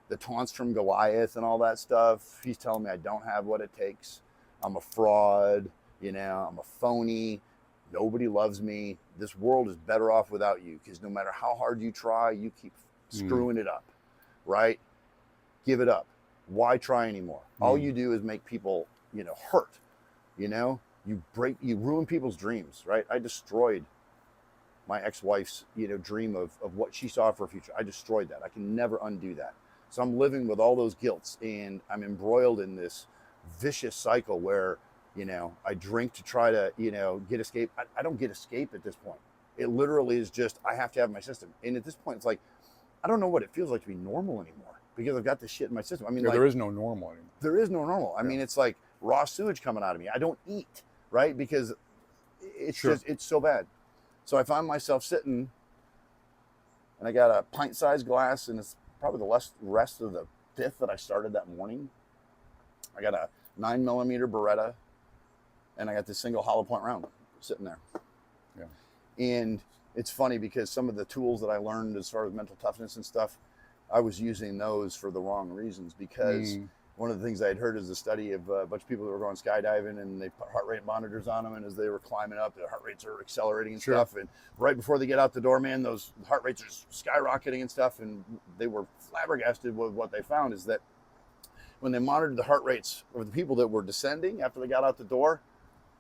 the taunts from Goliath and all that stuff, he's telling me I don't have what it takes. I'm a fraud, you know, I'm a phony. Nobody loves me. This world is better off without you, because no matter how hard you try, you keep screwing it up, right? Give it up. Why try anymore? All you do is make people, you know, hurt, you know? you ruin people's dreams, right? I destroyed my ex-wife's, dream of what she saw for her future. I destroyed that. I can never undo that. So I'm living with all those guilts, and I'm embroiled in this vicious cycle where, I drink to try to, get escape. I don't get escape at this point. It literally is just, I have to have my system. And at this point, it's like, I don't know what it feels like to be normal anymore because I've got this shit in my system. I mean, there is no normal anymore. There is no normal. I mean, it's like raw sewage coming out of me. I don't eat, right? Because it's just, it's so bad. So I find myself sitting, and I got a pint-sized glass, and it's probably the rest of the fifth that I started that morning. I got a 9mm Beretta, and I got this single hollow point round sitting there. Yeah. And it's funny because some of the tools that I learned as far as mental toughness and stuff, I was using those for the wrong reasons, because one of the things I had heard is a study of a bunch of people that were going skydiving, and they put heart rate monitors on them, and as they were climbing up, their heart rates are accelerating and stuff. And right before they get out the door, man, those heart rates are skyrocketing and stuff. And they were flabbergasted with what they found is that when they monitored the heart rates of the people that were descending after they got out the door,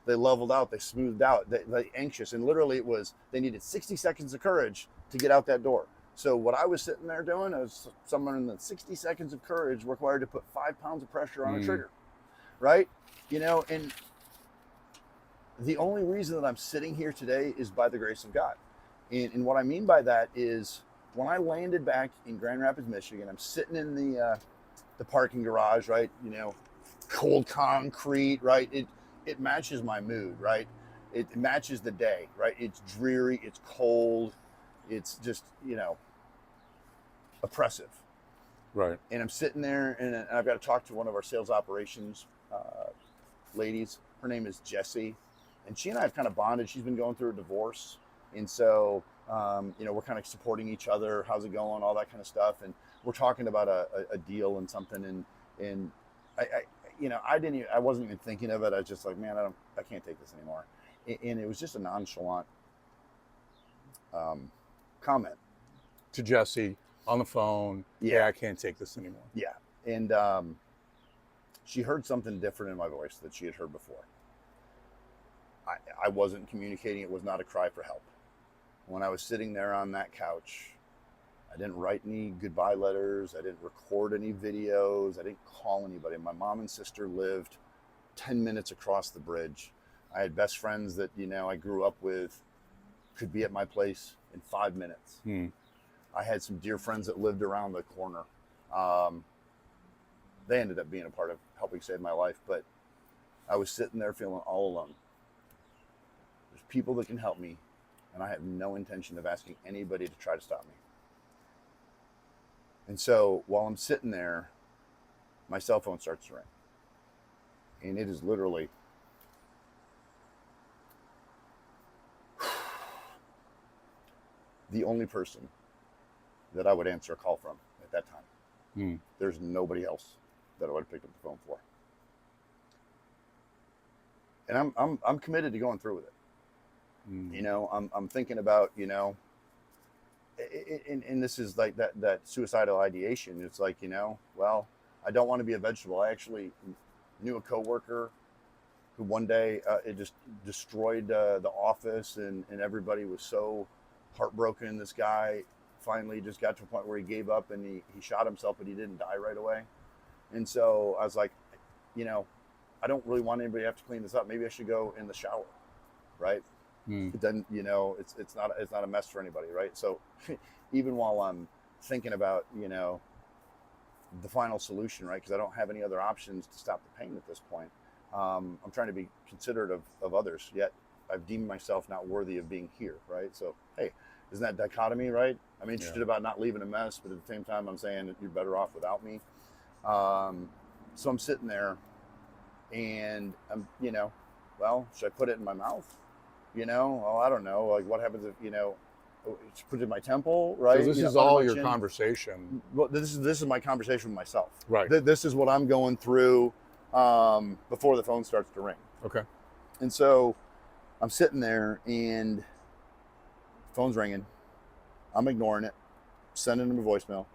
they leveled out, they smoothed out, they anxious. And literally it was, they needed 60 seconds of courage to get out that door. So what I was sitting there doing is somewhere in the 60 seconds of courage required to put 5 pounds of pressure on a trigger, right? And the only reason that I'm sitting here today is by the grace of God. And what I mean by that is when I landed back in Grand Rapids, Michigan, I'm sitting in the parking garage, right? Cold concrete, right? It matches my mood, right? It matches the day, right? It's dreary, it's cold, it's just, oppressive. Right. And I'm sitting there, and I've got to talk to one of our sales operations ladies. Her name is Jessie, and she and I have kind of bonded. She's been going through a divorce, and so we're kind of supporting each other. How's it going? All that kind of stuff. And we're talking about a deal and something, and I wasn't even thinking of it. I was just like, man, I can't take this anymore. And it was just a nonchalant comment to Jesse on the phone. Yeah, I can't take this anymore. Yeah. And she heard something different in my voice that she had heard before. I wasn't communicating. It was not a cry for help. When I was sitting there on that couch, I didn't write any goodbye letters. I didn't record any videos. I didn't call anybody. My mom and sister lived 10 minutes across the bridge. I had best friends that, I grew up with, could be at my place in 5 minutes. I had some dear friends that lived around the corner. They ended up being a part of helping save my life, but I was sitting there feeling all alone. There's people that can help me, and I have no intention of asking anybody to try to stop me. And so while I'm sitting there, my cell phone starts to ring. And it is literally the only person that I would answer a call from at that time. There's nobody else that I would have picked up the phone for. And I'm committed to going through with it. I'm thinking about, and this is like that suicidal ideation. It's like, well, I don't want to be a vegetable. I actually knew a coworker who one day it just destroyed the office, and everybody was so heartbroken. This guy finally just got to a point where he gave up, and he shot himself, but he didn't die right away. And so I was like, I don't really want anybody to have to clean this up. Maybe I should go in the shower, right? Then it's not a mess for anybody, right? So even while I'm thinking about the final solution, right, because I don't have any other options to stop the pain at this point, I'm trying to be considerate of others, yet I've deemed myself not worthy of being here, right? So hey, isn't that dichotomy, right? I'm interested about not leaving a mess, but at the same time I'm saying that you're better off without me. So I'm sitting there, and I'm well, should I put it in my mouth? Well, I don't know. Like, what happens if, put it in my temple, right? So this is all your conversation. Well, this is my conversation with myself. Right. This is what I'm going through before the phone starts to ring. Okay. And so I'm sitting there, and the phone's ringing. I'm ignoring it, sending him a voicemail.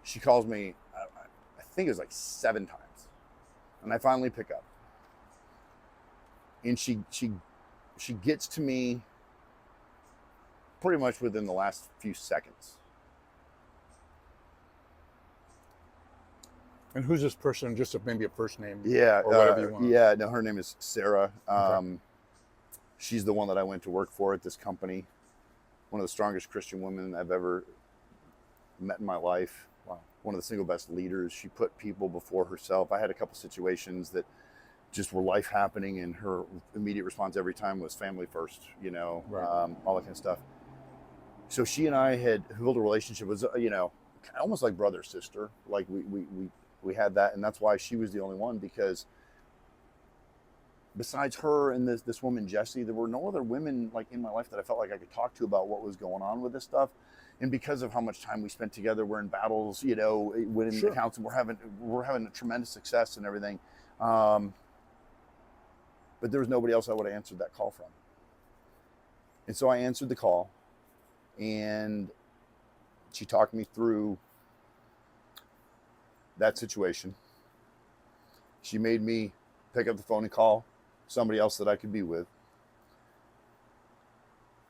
She calls me, I think it was like 7 times. And I finally pick up. And she gets to me pretty much within the last few seconds. And who's this person? Just maybe a first name, Yeah, or whatever you want. Yeah, no, her name is Sarah. Okay. She's the one that I went to work for at this company. One of the strongest Christian women I've ever met in my life. Wow. One of the single best leaders. She put people before herself. I had a couple situations that just were life happening, and her immediate response every time was family first, you know, Right. all that kind of stuff. So she and I had built a relationship. It was, you know, almost like brother, sister. Like we had that, and that's why she was the only one, because besides her and this woman, Jessie, there were no other women like in my life that I felt like I could talk to about what was going on with this stuff. And because of how much time we spent together, we're in battles, you know, winning Sure. accounts, and we're having a tremendous success and everything. But there was nobody else I would have answered that call from. And so I answered the call, and she talked me through that situation. She made me pick up the phone and call somebody else that I could be with.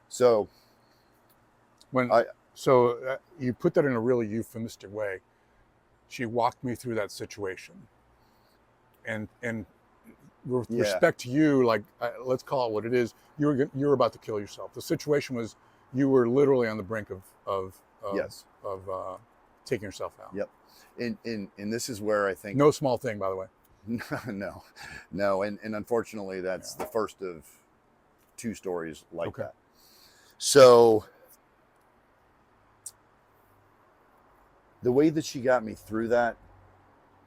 So you put that in a really euphemistic way. She walked me through that situation, and with respect to you, like let's call it what it is. You were about to kill yourself. The situation was you were literally on the brink of yes, of taking yourself out. Yep. And this is where I think no small thing, by the way. No, and unfortunately that's the first of two stories like that. So the way that she got me through that,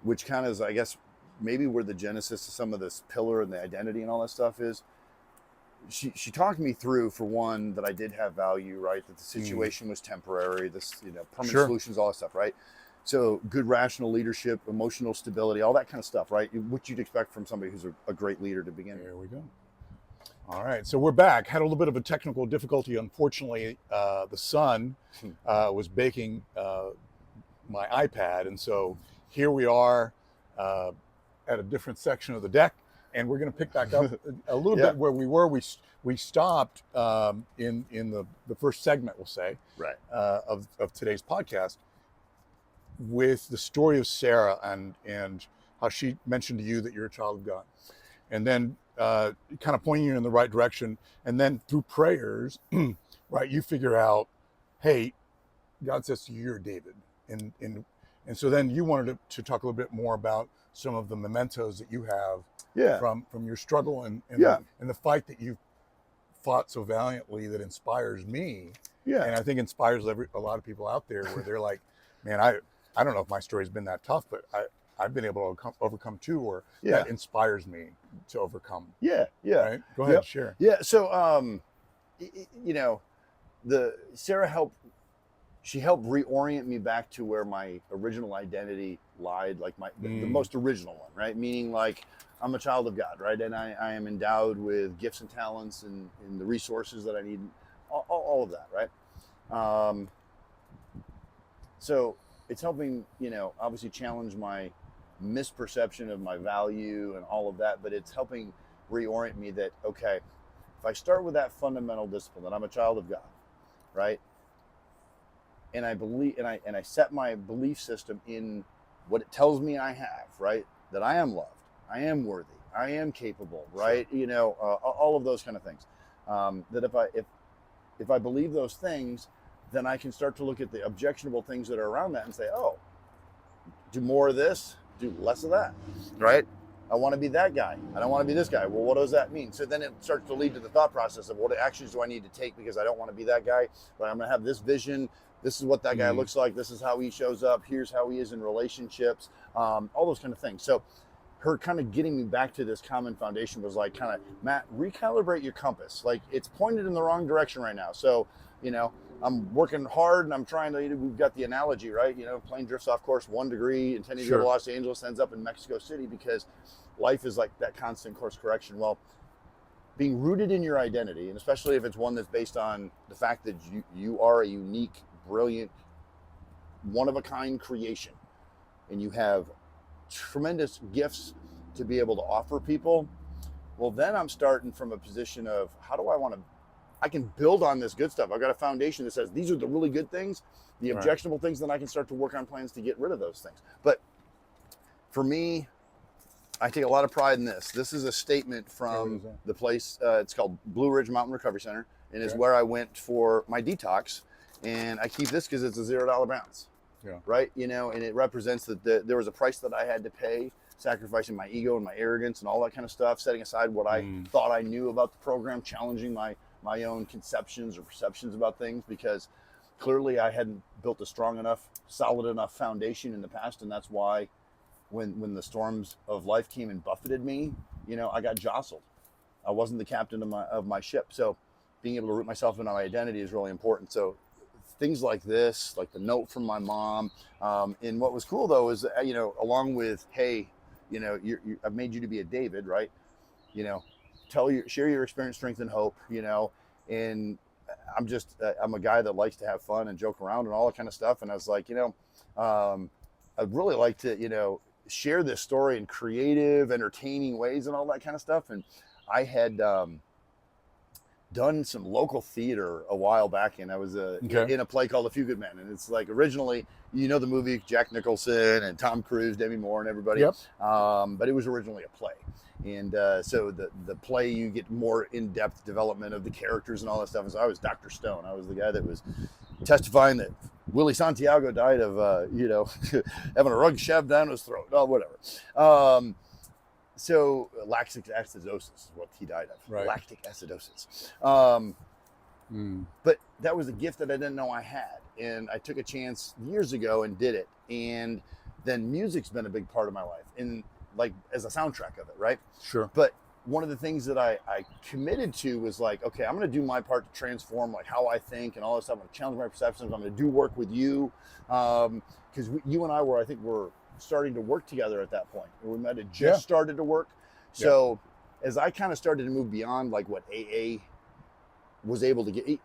which kind of is, I guess, maybe where the genesis of some of this pillar and the identity and all that stuff is, she talked me through, for one, that I did have value, right? That the situation was temporary, this, you know, permanent solutions, all that stuff, right? So good rational leadership, emotional stability, all that kind of stuff, right? What you'd expect from somebody who's a great leader to begin with. There we go. All right, so we're back. Had a little bit of a technical difficulty. Unfortunately, the sun was baking my iPad, and so here we are at a different section of the deck, and we're going to pick back up a little bit where we were. We stopped in the first segment, we'll say, right, of today's podcast, with the story of Sarah and how she mentioned to you that you're a child of God, and then kind of pointing you in the right direction, and then through prayers, right, you figure out, hey, God says to you, you're David, and so then you wanted to talk a little bit more about some of the mementos that you have from your struggle and the fight that you fought so valiantly that inspires me, and I think inspires a lot of people out there, where they're like, man, I don't know if my story's been that tough, but I've been able to overcome too, or that inspires me to overcome. Right? Go ahead, share. So you know, Sarah helped reorient me back to where my original identity lied, like the most original one, right? Meaning, like, I'm a child of God, right? And I am endowed with gifts and talents and the resources that I need, all of that, right? So it's helping, you know, obviously challenge my misperception of my value and all of that, but it's helping reorient me that, okay, if I start with that fundamental discipline that I'm a child of God, right? And I believe, and I set my belief system in what it tells me I have, right? That I am loved, I am worthy, I am capable, right? Sure. You know, all of those kind of things. That if I believe those things, then I can start to look at the objectionable things that are around that and say, oh, do more of this, do less of that, right? I want to be that guy. I don't want to be this guy. Well, what does that mean? So then it starts to lead to the thought process of what actions do I need to take, because I don't want to be that guy, but I'm going to have this vision. This is what that guy looks like. This is how he shows up. Here's how he is in relationships, all those kind of things. So her kind of getting me back to this common foundation was like, kind of, Matt, recalibrate your compass. Like, it's pointed in the wrong direction right now. So, you know, I'm working hard and I'm trying to, we've got the analogy, right? You know, plane drifts off course 1 degree, intending to go to Los Angeles, ends up in Mexico City, because life is like that constant course correction. Well, being rooted in your identity, and especially if it's one that's based on the fact that you are a unique, brilliant, one-of-a-kind creation, and you have tremendous gifts to be able to offer people, well, then I'm starting from a position of how do I can build on this good stuff. I've got a foundation that says these are the really good things, the objectionable things, then I can start to work on plans to get rid of those things. But for me, I take a lot of pride in this. This is a statement from the place. It's called Blue Ridge Mountain Recovery Center, and is where I went for my detox. And I keep this because it's a $0 bounce, right? You know, and it represents that there was a price that I had to pay, sacrificing my ego and my arrogance and all that kind of stuff, setting aside what I thought I knew about the program, challenging my own conceptions or perceptions about things, because clearly I hadn't built a strong enough, solid enough foundation in the past, and that's why when the storms of life came and buffeted me, you know, I got jostled. I wasn't the captain of my ship. So being able to root myself into my identity is really important. So things like this, like the note from my mom. And what was cool though is, you know, along with, hey, you know, I've made you to be a David, right? You know, share your experience, strength, and hope, you know, and I'm a guy that likes to have fun and joke around and all that kind of stuff. And I was like, you know, I'd really like to, you know, share this story in creative, entertaining ways and all that kind of stuff. And I had done some local theater a while back, and I was in a play called A Few Good Men. And it's like, originally, you know, the movie, Jack Nicholson and Tom Cruise, Demi Moore and everybody. But it was originally a play. And so the play, you get more in-depth development of the characters and all that stuff. And so I was Dr. Stone. I was the guy that was testifying that Willie Santiago died of, you know, having a rug shoved down his throat. Oh, whatever. So lactic acidosis is what he died of. Lactic acidosis. But that was a gift that I didn't know I had. And I took a chance years ago and did it. And then music's been a big part of my life, and like as a soundtrack of it, right? Sure. But one of the things that I committed to was like, okay, I'm going to do my part to transform like how I think and all this stuff. I'm going to challenge my perceptions. I'm going to do work with you. Because you and I were starting to work together at that point. We might have just started to work. So as I kind of started to move beyond like what AA was able to get,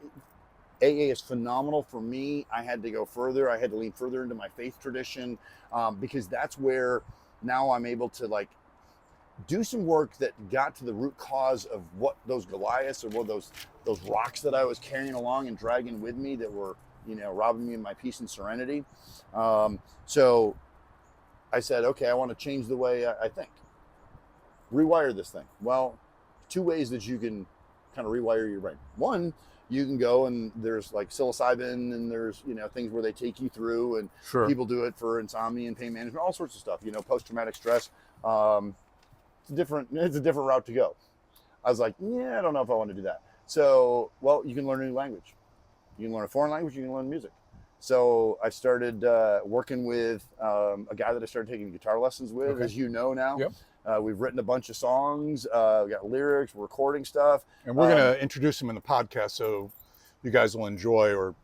AA is phenomenal for me. I had to go further. I had to lean further into my faith tradition, because that's where now I'm able to like do some work that got to the root cause of what those Goliaths or what those rocks that I was carrying along and dragging with me that were, you know, robbing me of my peace and serenity. So I said, okay, I want to change the way I think. Rewire this thing. Well, two ways that you can kind of rewire your brain. One, you can go and there's like psilocybin and there's, you know, things where they take you through, and people do it for insomnia and pain management, all sorts of stuff, you know, post-traumatic stress. It's a different route to go. I was like, yeah, I don't know if I want to do that. So, well, you can learn a new language. You can learn a foreign language, you can learn music. So I started working with a guy that I started taking guitar lessons with, as you know now. We've written a bunch of songs, we got lyrics, we're recording stuff. And we're going to introduce him in the podcast so you guys will enjoy, or,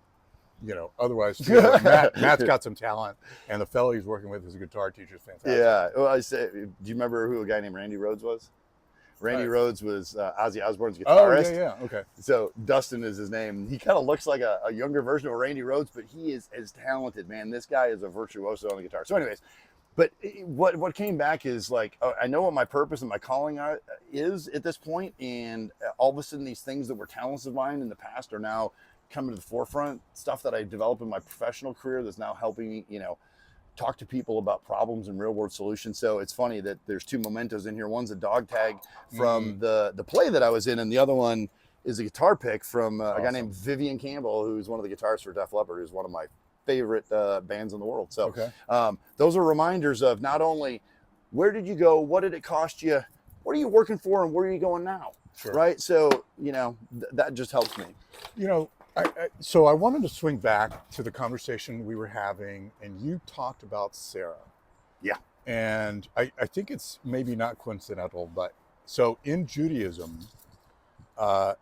you know, otherwise, Matt's got some talent, and the fellow he's working with is a guitar teacher. Is fantastic. Yeah. Well, do you remember who a guy named Randy Rhoads was? Randy Rhoads was Ozzy Osbourne's guitarist. Oh, yeah, okay. So Dustin is his name. He kind of looks like a younger version of Randy Rhoads, but he is as talented, man. This guy is a virtuoso on the guitar. So anyways, but what came back is like, I know what my purpose and my calling is at this point, and all of a sudden these things that were talents of mine in the past are now coming to the forefront. Stuff that I developed in my professional career that's now helping me, you know, talk to people about problems and real world solutions. So it's funny that there's two mementos in here. One's a dog tag from the play that I was in, and the other one is a guitar pick from a guy named Vivian Campbell, who's one of the guitarists for Def Leppard, who's one of my favorite bands in the world. So those are reminders of not only where did you go, what did it cost you, what are you working for, and where are you going now? Right? So, you know, that just helps me. You know, so I wanted to swing back to the conversation we were having, and you talked about Sarah. Yeah. And I think it's maybe not coincidental, but so in Judaism,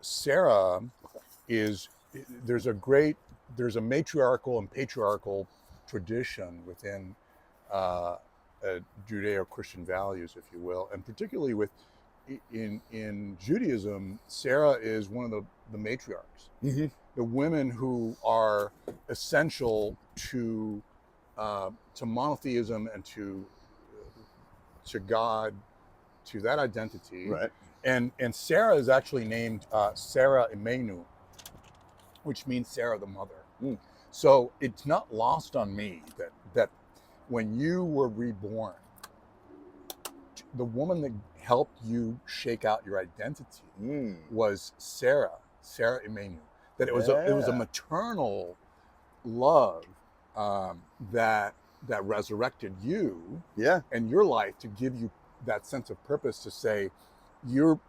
Sarah there's a matriarchal and patriarchal tradition within Judeo-Christian values, if you will, and particularly in Judaism, Sarah is one of the matriarchs. Mm-hmm. The women who are essential to monotheism and to God to that identity. Right. And Sarah is actually named Sarah Imenu, which means Sarah the mother. Mm. So it's not lost on me that when you were reborn, the woman that helped you shake out your identity was Sarah Imenu. That it was a maternal love that resurrected you and your life to give you that sense of purpose to say you're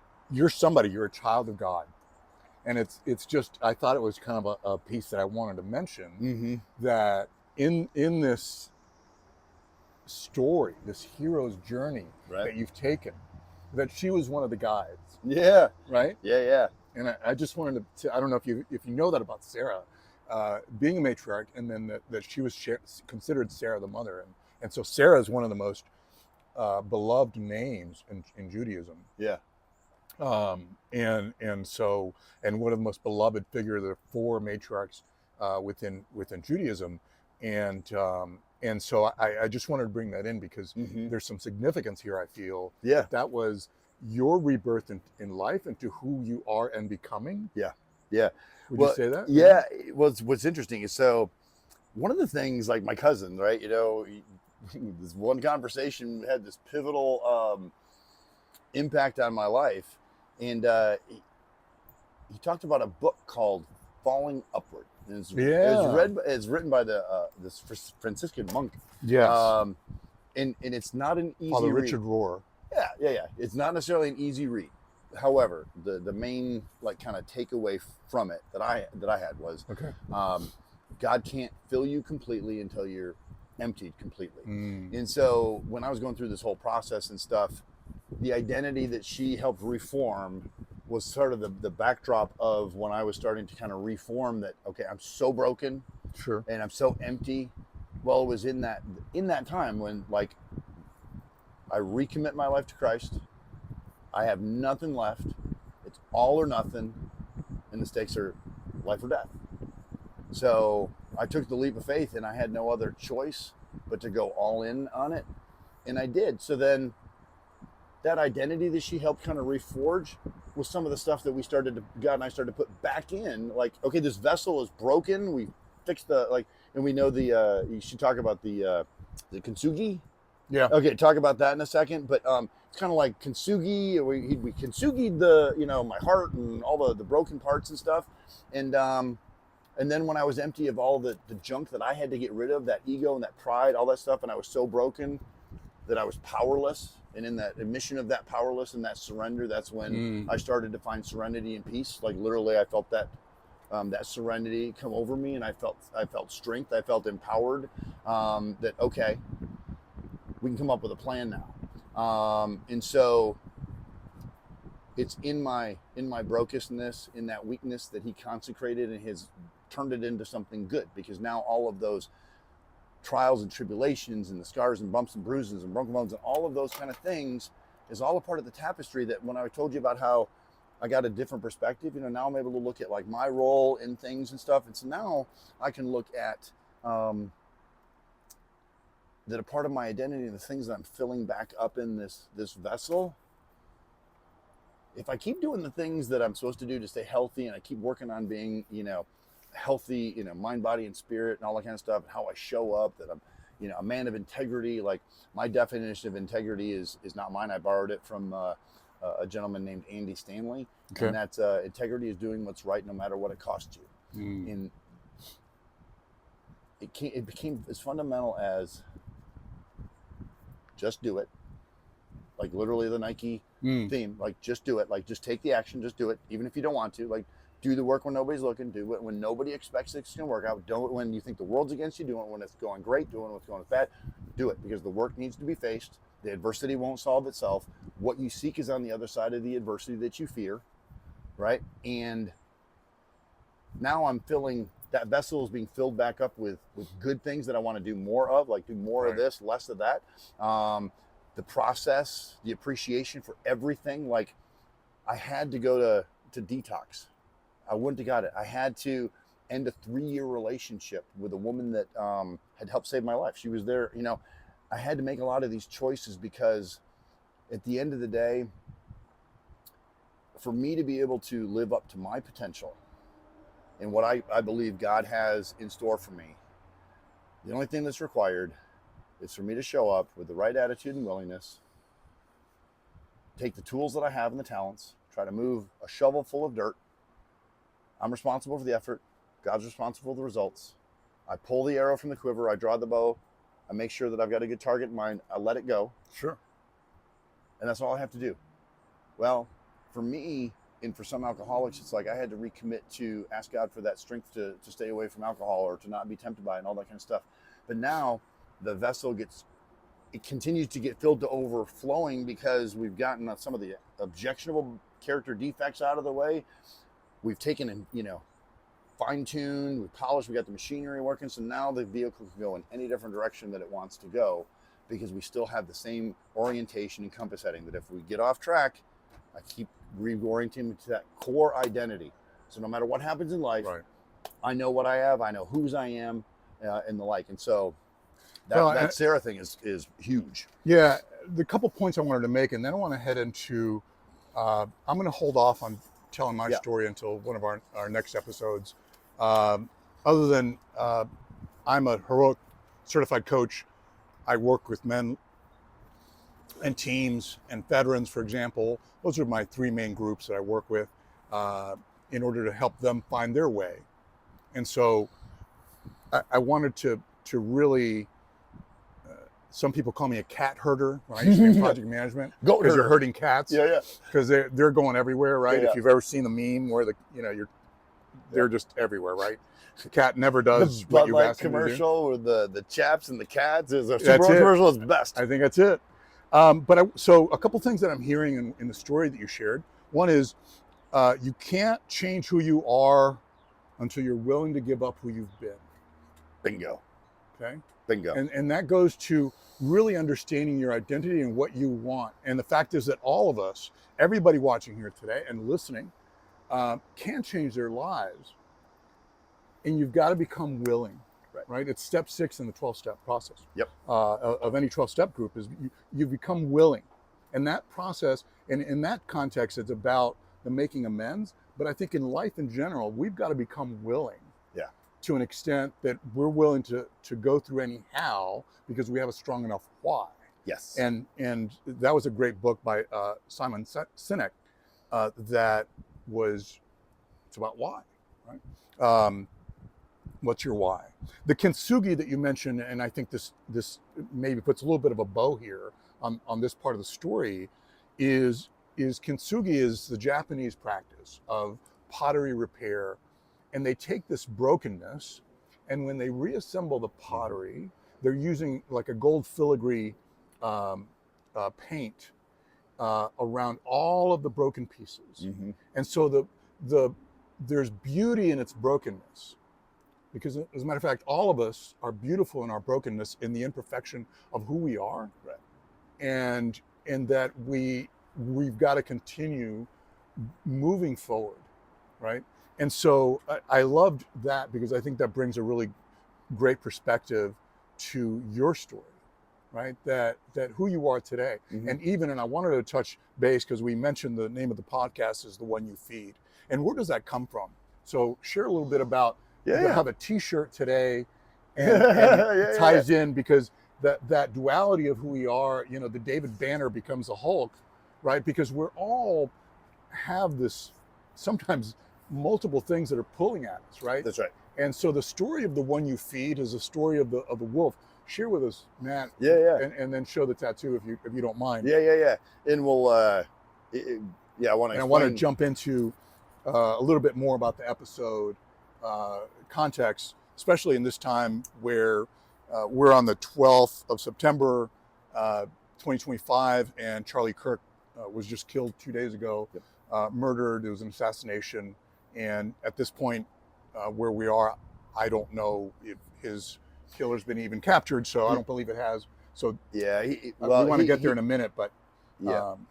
somebody, you're a child of God. And it's just, I thought it was kind of a piece that I wanted to mention, that in this story, this hero's journey that you've taken, that she was one of the guides. Yeah. Right? Yeah. And I just wanted to I don't know if you know that about Sarah, being a matriarch, and then that she was considered Sarah the mother. And so Sarah is one of the most beloved names in Judaism. Yeah. And one of the most beloved figure of the four matriarchs within Judaism. And so I just wanted to bring that in because there's some significance here, I feel. Yeah. That was your rebirth in life into who you are and becoming. Yeah. Would you say that? Yeah. What's interesting is, so one of the things, like my cousin, right? This one conversation had this pivotal impact on my life. And he talked about a book called Falling Upward. And it's written by this Franciscan monk. Yes. And it's not an easy Father read. Richard Rohr. Yeah. It's not necessarily an easy read. However, the main kind of takeaway from it that I had was, God can't fill you completely until you're emptied completely. And so when I was going through this whole process and stuff, the identity that she helped reform was sort of the backdrop of when I was starting to kind of reform that, okay, I'm so broken. Sure. And I'm so empty. Well, it was in that time when I recommit my life to Christ. I have nothing left. It's all or nothing. And the stakes are life or death. So I took the leap of faith, and I had no other choice but to go all in on it. And I did. So then that identity that she helped kind of reforge was some of the stuff that God and I started to put back in. Like, okay, this vessel is broken. We fixed and we know you should talk about the kintsugi. Yeah. Okay, talk about that in a second. But it's kind of like kintsugi. We kintsugi'd my heart and all the broken parts and stuff. And then when I was empty of all the junk that I had to get rid of, that ego and that pride, all that stuff, and I was so broken that I was powerless. And in that admission of that powerless and that surrender, that's when I started to find serenity and peace. Like literally, I felt that serenity come over me, and I felt strength. I felt empowered. That okay, we can come up with a plan now. And so it's in my brokenness, in that weakness, that He consecrated and has turned it into something good. Because now all of those trials and tribulations and the scars and bumps and bruises and broken bones and all of those kind of things is all a part of the tapestry. That when I told you about how I got a different perspective, now I'm able to look at like my role in things and stuff. And so now I can look at that a part of my identity and the things that I'm filling back up in this vessel. If I keep doing the things that I'm supposed to do to stay healthy, and I keep working on being, healthy, mind, body, and spirit, and all that kind of stuff, and how I show up, that I'm, a man of integrity. Like my definition of integrity is not mine. I borrowed it from a gentleman named Andy Stanley. Okay. And that's integrity is doing what's right no matter what it costs you. And it became as fundamental as just do it. Like literally the Nike theme, like just do it. Like just take the action, just do it, even if you don't want to. Like do the work when nobody's looking. Do it when nobody expects it's going to work out. Do it when you think the world's against you. Do it when it's going great. Do it when it's going bad. Do it because the work needs to be faced. The adversity won't solve itself. What you seek is on the other side of the adversity that you fear, right? And now I'm filling, that vessel is being filled back up with good things that I want to do more of, like do more of this, less of that. The process, the appreciation for everything. Like I had to go to detox. I wouldn't have got it. I had to end a 3-year relationship with a woman that had helped save my life. She was there, I had to make a lot of these choices because at the end of the day, for me to be able to live up to my potential and what I believe God has in store for me, the only thing that's required is for me to show up with the right attitude and willingness, take the tools that I have and the talents, try to move a shovel full of dirt. I'm responsible for the effort. God's responsible for the results. I pull the arrow from the quiver. I draw the bow. I make sure that I've got a good target in mind. I let it go. Sure. And that's all I have to do. Well, for me, and for some alcoholics, it's like I had to recommit to ask God for that strength to stay away from alcohol or to not be tempted by it and all that kind of stuff. But now the vessel continues to get filled to overflowing because we've gotten some of the objectionable character defects out of the way. We've taken and, fine-tuned, we've polished, we got the machinery working. So now the vehicle can go in any different direction that it wants to go because we still have the same orientation and compass heading that if we get off track, I keep reorienting to that core identity. So no matter what happens in life, Right. I know what I have, I know whose I am, and the like. And so that Sarah thing is huge. Yeah, the couple points I wanted to make, and then I want to head into, I'm going to hold off on telling my story until one of our next episodes. Other than I'm a heroic certified coach. I work with men and teams and veterans, for example. Those are my three main groups that I work with in order to help them find their way. And so I wanted to really, some people call me a cat herder when I used to be in project management. Because you're herding cats. Yeah. Because they're going everywhere, right? Yeah. If you've ever seen the meme where they're just everywhere, right? The cat never does the what Bud you've Light asked him to do. commercial with the chaps and the cats is a That's Super Bowl it. commercial is best. I think that's it. So a couple things that I'm hearing in the story that you shared. One is you can't change who you are until you're willing to give up who you've been. Bingo. Okay. Bingo. And that goes to really understanding your identity and what you want. And the fact is that all of us, everybody watching here today and listening, can change their lives. And you've got to become willing, right? It's step 6 in the 12-step process. Yep. Of any 12-step group is you become willing. And that process, and in that context, it's about the making amends. But I think in life in general, we've got to become willing. Yeah. To an extent that we're willing to go through any how because we have a strong enough why. Yes. And that was a great book by Simon Sinek that was, it's about why, right? What's your why? The kintsugi that you mentioned, and I think this maybe puts a little bit of a bow here on this part of the story, is kintsugi is the Japanese practice of pottery repair. And they take this brokenness, and when they reassemble the pottery, they're using like a gold filigree paint around all of the broken pieces. Mm-hmm. And so there's beauty in its brokenness. Because as a matter of fact, all of us are beautiful in our brokenness, in the imperfection of who we are. Right. And that we've got to continue moving forward, right? And so I loved that because I think that brings a really great perspective to your story, right? That who you are today. Mm-hmm. And I wanted to touch base because we mentioned the name of the podcast is The One You Feed. And where does that come from? So share a little bit about, you have a t-shirt today and it ties in because that duality of who we are, the David Banner becomes a Hulk, right? Because we're all have this sometimes multiple things that are pulling at us, right? That's right. And so the story of The One You Feed is a story of the wolf. Share with us, Matt. Yeah. And then show the tattoo if you don't mind. Yeah. And we'll I want to jump into a little bit more about the episode context, especially in this time where we're on the 12th of September, 2025, and Charlie Kirk was just killed 2 days ago. Yep. Murdered. It was an assassination. And at this point, where we are, I don't know if his killer's been even captured, so I don't believe it has. So we want to get there in a minute, but is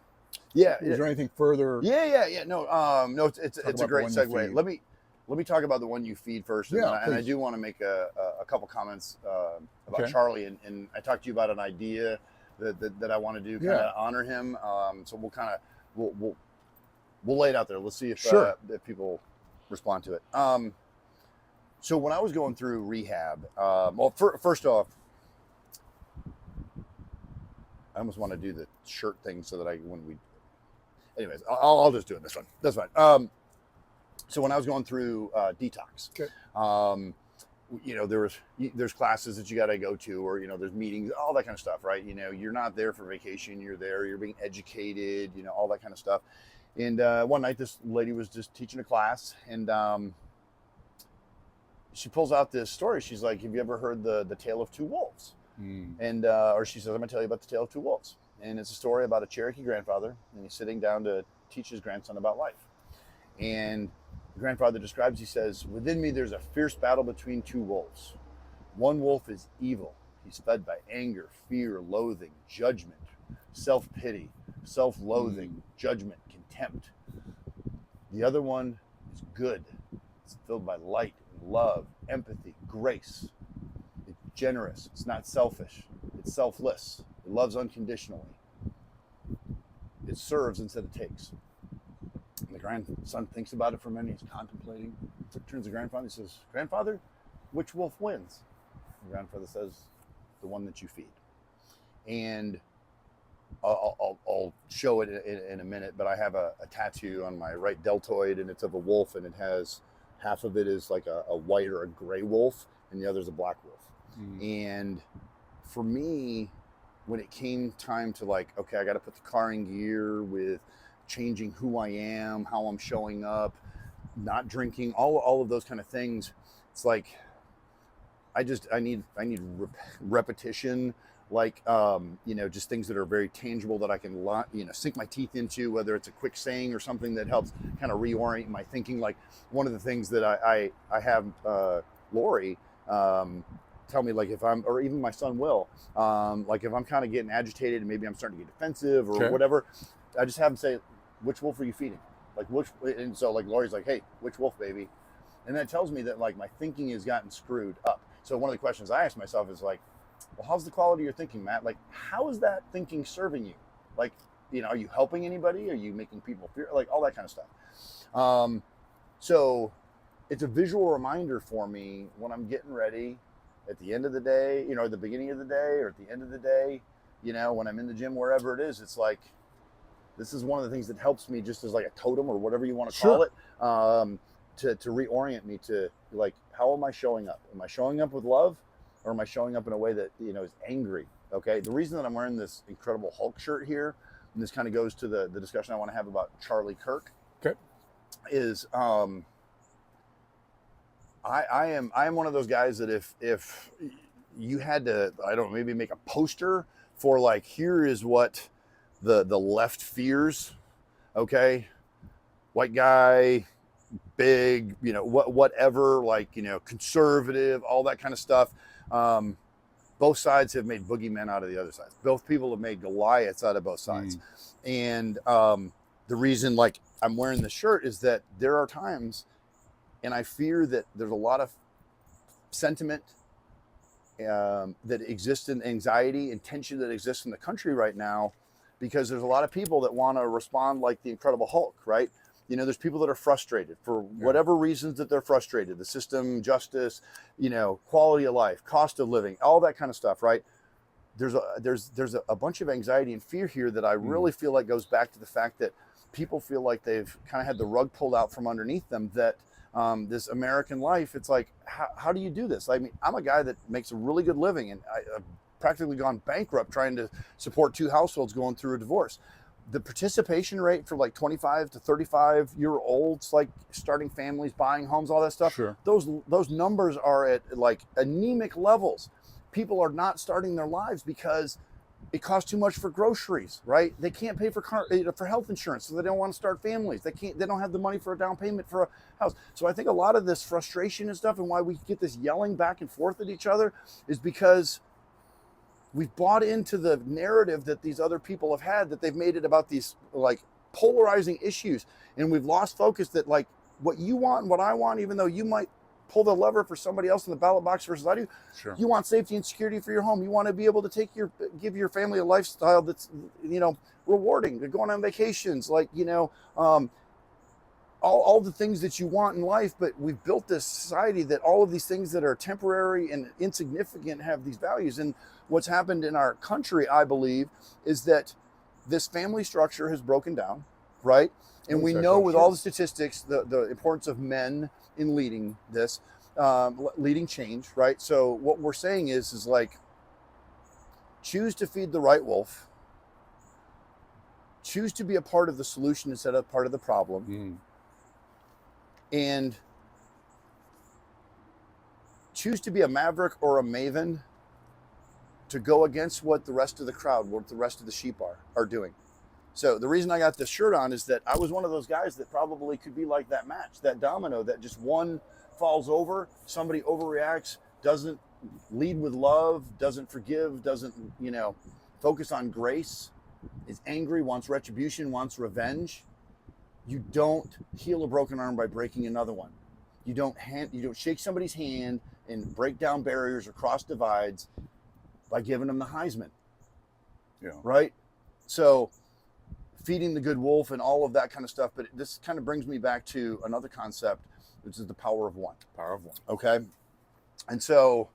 there anything further? Yeah. No, it's a great segue. Let me talk about The One You Feed first, and I do want to make a couple comments about Charlie. And I talked to you about an idea that I want to do, kind of honor him. So we'll kind of we'll lay it out there. Let's see if people respond to it. So when I was going through rehab, first off, I almost want to do the shirt thing so that anyways, I'll just do it this one. That's fine. So when I was going through detox, there's classes that you got to go to, or, there's meetings, all that kind of stuff, right? You're not there for vacation. You're there, you're being educated, all that kind of stuff. And one night this lady was just teaching a class, and she pulls out this story. She's like, have you ever heard the tale of two wolves? And or she says, I'm gonna tell you about the tale of two wolves. And it's a story about a Cherokee grandfather, and he's sitting down to teach his grandson about life. And the grandfather describes, he says, within me there's a fierce battle between two wolves. One wolf is evil. He's fed by anger, fear, loathing, judgment, self-pity, self-loathing, judgment, contempt. The other one is good. It's filled by light, love, empathy, grace. It's generous. It's not selfish. It's selfless. It loves unconditionally. It serves instead of takes. And the grandson thinks about it for a minute. He's contemplating. Turns to the grandfather and says, Grandfather, which wolf wins? The grandfather says, the one that you feed. And I'll show it in a minute, but I have a tattoo on my right deltoid, and it's of a wolf, and it has half of it is like a white or a gray wolf, and the other is a black wolf. And for me, when it came time to like, okay, I got to put the car in gear with changing who I am, how I'm showing up, not drinking, all of those kind of things. It's like, I need repetition, like, just things that are very tangible that I can, sink my teeth into, whether it's a quick saying or something that helps kind of reorient my thinking. Like one of the things that I have Lori tell me, like if I'm, or even my son Will, like if I'm kind of getting agitated and maybe I'm starting to get defensive or whatever, I just have him say, which wolf are you feeding? Like and so like Lori's like, hey, which wolf, baby? And that tells me that like my thinking has gotten screwed up. So one of the questions I ask myself is like, well, how's the quality of your thinking, Matt? Like, how is that thinking serving you? Like, are you helping anybody? Are you making people fear? Like all that kind of stuff. So it's a visual reminder for me when I'm getting ready at the end of the day, at the beginning of the day or at the end of the day, when I'm in the gym, wherever it is, it's like, this is one of the things that helps me just as like a totem or whatever you want to call it, to reorient me to like, how am I showing up? Am I showing up with love? Or am I showing up in a way that, is angry? Okay. The reason that I'm wearing this Incredible Hulk shirt here, and this kind of goes to the discussion I want to have about Charlie Kirk, is I am one of those guys that if you had to, I don't know, maybe make a poster for like, here is what the left fears, okay? White guy, big, whatever, like, conservative, all that kind of stuff. Both sides have made boogeymen out of the other sides. Both people have made Goliaths out of both sides. And the reason like I'm wearing this shirt is that there are times, and I fear that there's a lot of sentiment that exists in anxiety and tension that exists in the country right now, because there's a lot of people that want to respond like the Incredible Hulk, right? There's people that are frustrated for whatever reasons that they're frustrated, the system, justice, quality of life, cost of living, all that kind of stuff, right? There's a bunch of anxiety and fear here that I really feel like goes back to the fact that people feel like they've kind of had the rug pulled out from underneath them, that this American life, it's like, how do you do this? I mean, I'm a guy that makes a really good living, and I've practically gone bankrupt trying to support two households going through a divorce. The participation rate for like 25 to 35 year olds, like starting families, buying homes, all that stuff, those numbers are at like anemic levels. People are not starting their lives because it costs too much for groceries, right? They can't pay for health insurance, so they don't want to start families. They don't have the money for a down payment for a house. So I think a lot of this frustration and stuff, and why we get this yelling back and forth at each other, is because we've bought into the narrative that these other people have had, that they've made it about these like polarizing issues. And we've lost focus that like what you want and what I want, even though you might pull the lever for somebody else in the ballot box versus I do. Sure. You want safety and security for your home. You want to be able to give your family a lifestyle that's, rewarding. They're going on vacations, all the things that you want in life. But we've built this society that all of these things that are temporary and insignificant have these values. And what's happened in our country, I believe, is that this family structure has broken down, right? And we know with all the statistics, the importance of men in leading this, leading change, right? So what we're saying is like, choose to feed the right wolf, choose to be a part of the solution instead of part of the problem, and choose to be a maverick or a maven to go against what the rest of the crowd, what the rest of the sheep are doing. So the reason I got this shirt on is that I was one of those guys that probably could be like that match, that domino, that just one falls over, somebody overreacts, doesn't lead with love, doesn't forgive, doesn't, focus on grace, is angry, wants retribution, wants revenge. You don't heal a broken arm by breaking another one. You don't shake somebody's hand and break down barriers or cross divides by giving them the Heisman. Yeah. Right? So feeding the good wolf and all of that kind of stuff. But this kind of brings me back to another concept, which is the power of one. Power of one. Okay. And so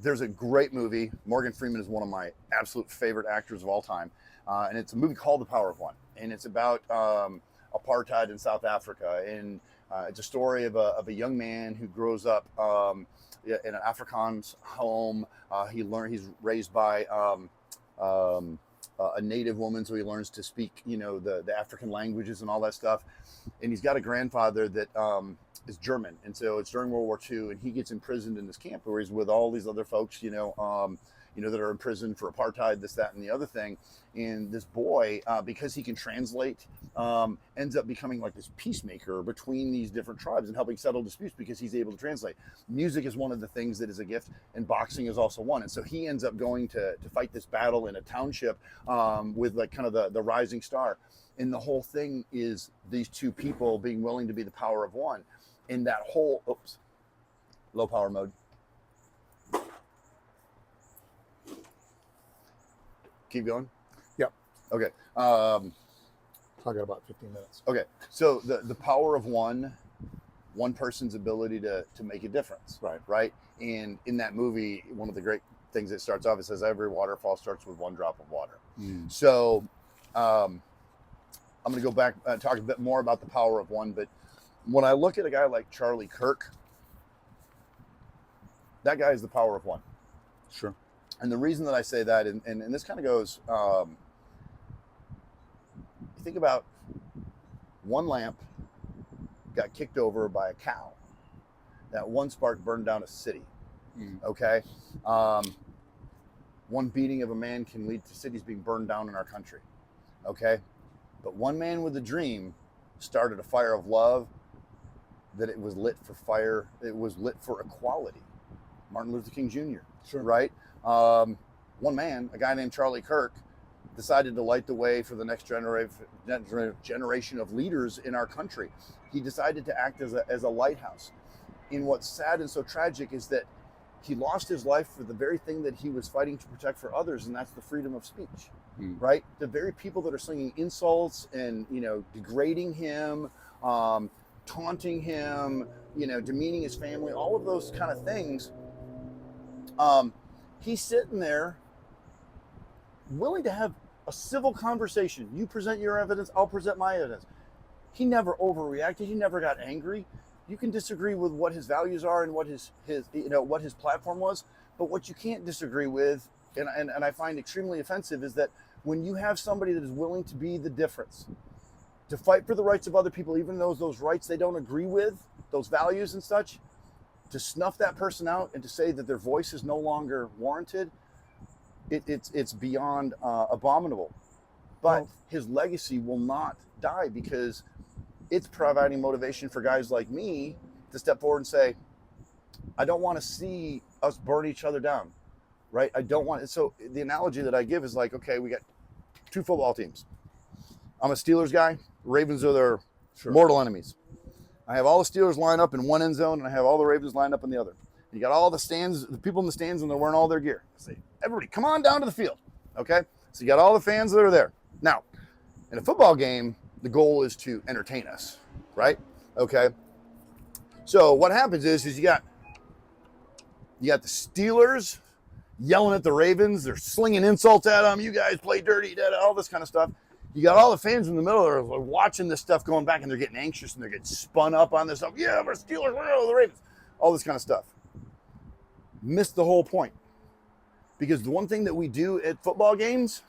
there's a great movie. Morgan Freeman is one of my absolute favorite actors of all time. And it's a movie called The Power of One. And it's about apartheid in South Africa. And it's a story of a young man who grows up in an Afrikaans home. He's raised by a native woman, so he learns to speak, the African languages and all that stuff. And he's got a grandfather that is German, and so it's during World War II, and he gets imprisoned in this camp where he's with all these other folks, that are in prison for apartheid, this, that, and the other thing. And this boy, because he can translate, ends up becoming like this peacemaker between these different tribes and helping settle disputes because he's able to translate. Music is one of the things that is a gift, and boxing is also one. And so he ends up going to fight this battle in a township with like kind of the rising star. And the whole thing is these two people being willing to be the power of one. In that whole, low power mode. Keep going? Yep. Okay. I got about 15 minutes. Okay. So the power of one person's ability to make a difference. Right. And in that movie, one of the great things that starts off, it says every waterfall starts with one drop of water. So I'm going to go back and talk a bit more about the power of one. But when I look at a guy like Charlie Kirk, that guy is the power of one. Sure. And the reason that I say that, and this kind of goes, you think about one lamp got kicked over by a cow. That one spark burned down a city. Okay? One beating of a man can lead to cities being burned down in our country. Okay? But one man with a dream started a fire of love that it was lit for fire. It was lit for equality. Martin Luther King Jr. Sure. Right? One man, a guy named Charlie Kirk, decided to light the way for the next generation of leaders in our country. He decided to act as a lighthouse. And what's sad and so tragic is that he lost his life for the very thing that he was fighting to protect for others, and that's the freedom of speech. Right? The very people that are slinging insults and, degrading him, taunting him, demeaning his family, all of those kind of things. He's sitting there willing to have a civil conversation. You present your evidence, I'll present my evidence. He never overreacted. He never got angry. You can disagree with what his values are and what his what his platform was, but what you can't disagree with, and I find extremely offensive, is that when you have somebody that is willing to be the difference, to fight for the rights of other people, even though those rights they don't agree with, those values and such, to snuff that person out and to say that their voice is no longer warranted, it's beyond abominable. But his legacy will not die because it's providing motivation for guys like me to step forward and say, I don't want to see us burn each other down, right? I don't want it. So the analogy that I give is like, okay, we got two football teams. I'm a Steelers guy. Ravens are their mortal enemies. I have all the Steelers lined up in one end zone, and I have all the Ravens lined up in the other. You got all the stands, the people in the stands, and they're wearing all their gear. I say, everybody, come on down to the field, okay? So you got all the fans that are there. Now, in a football game, the goal is to entertain us, right? Okay. So what happens is you got the Steelers yelling at the Ravens. They're slinging insults at them. You guys play dirty, all this kind of stuff. You got all the fans in the middle that are watching this stuff going back, and they're getting anxious, and they're getting spun up on this stuff. Yeah, we're Steelers, we're the Ravens. All this kind of stuff. Missed the whole point. Because the one thing that we do at football games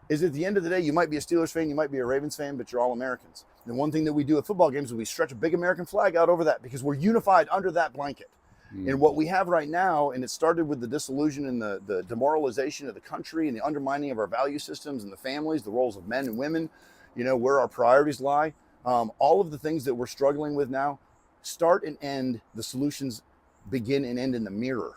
is at the end of the day, you might be a Steelers fan, you might be a Ravens fan, but you're all Americans. And one thing that we do at football games is we stretch a big American flag out over that because we're unified under that blanket. And what we have right now, and it started with the disillusion and the demoralization of the country and the undermining of our value systems and the families, the roles of men and women, where our priorities lie. All of the things that we're struggling with now, start and end, the solutions begin and end in the mirror.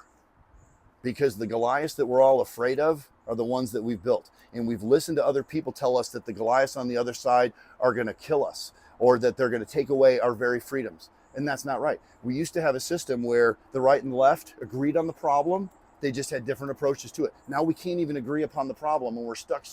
Because the Goliaths that we're all afraid of are the ones that we've built. And we've listened to other people tell us that the Goliaths on the other side are going to kill us or that they're going to take away our very freedoms. And that's not right. We used to have a system where the right and the left agreed on the problem. They just had different approaches to it. Now we can't even agree upon the problem, and we're stuck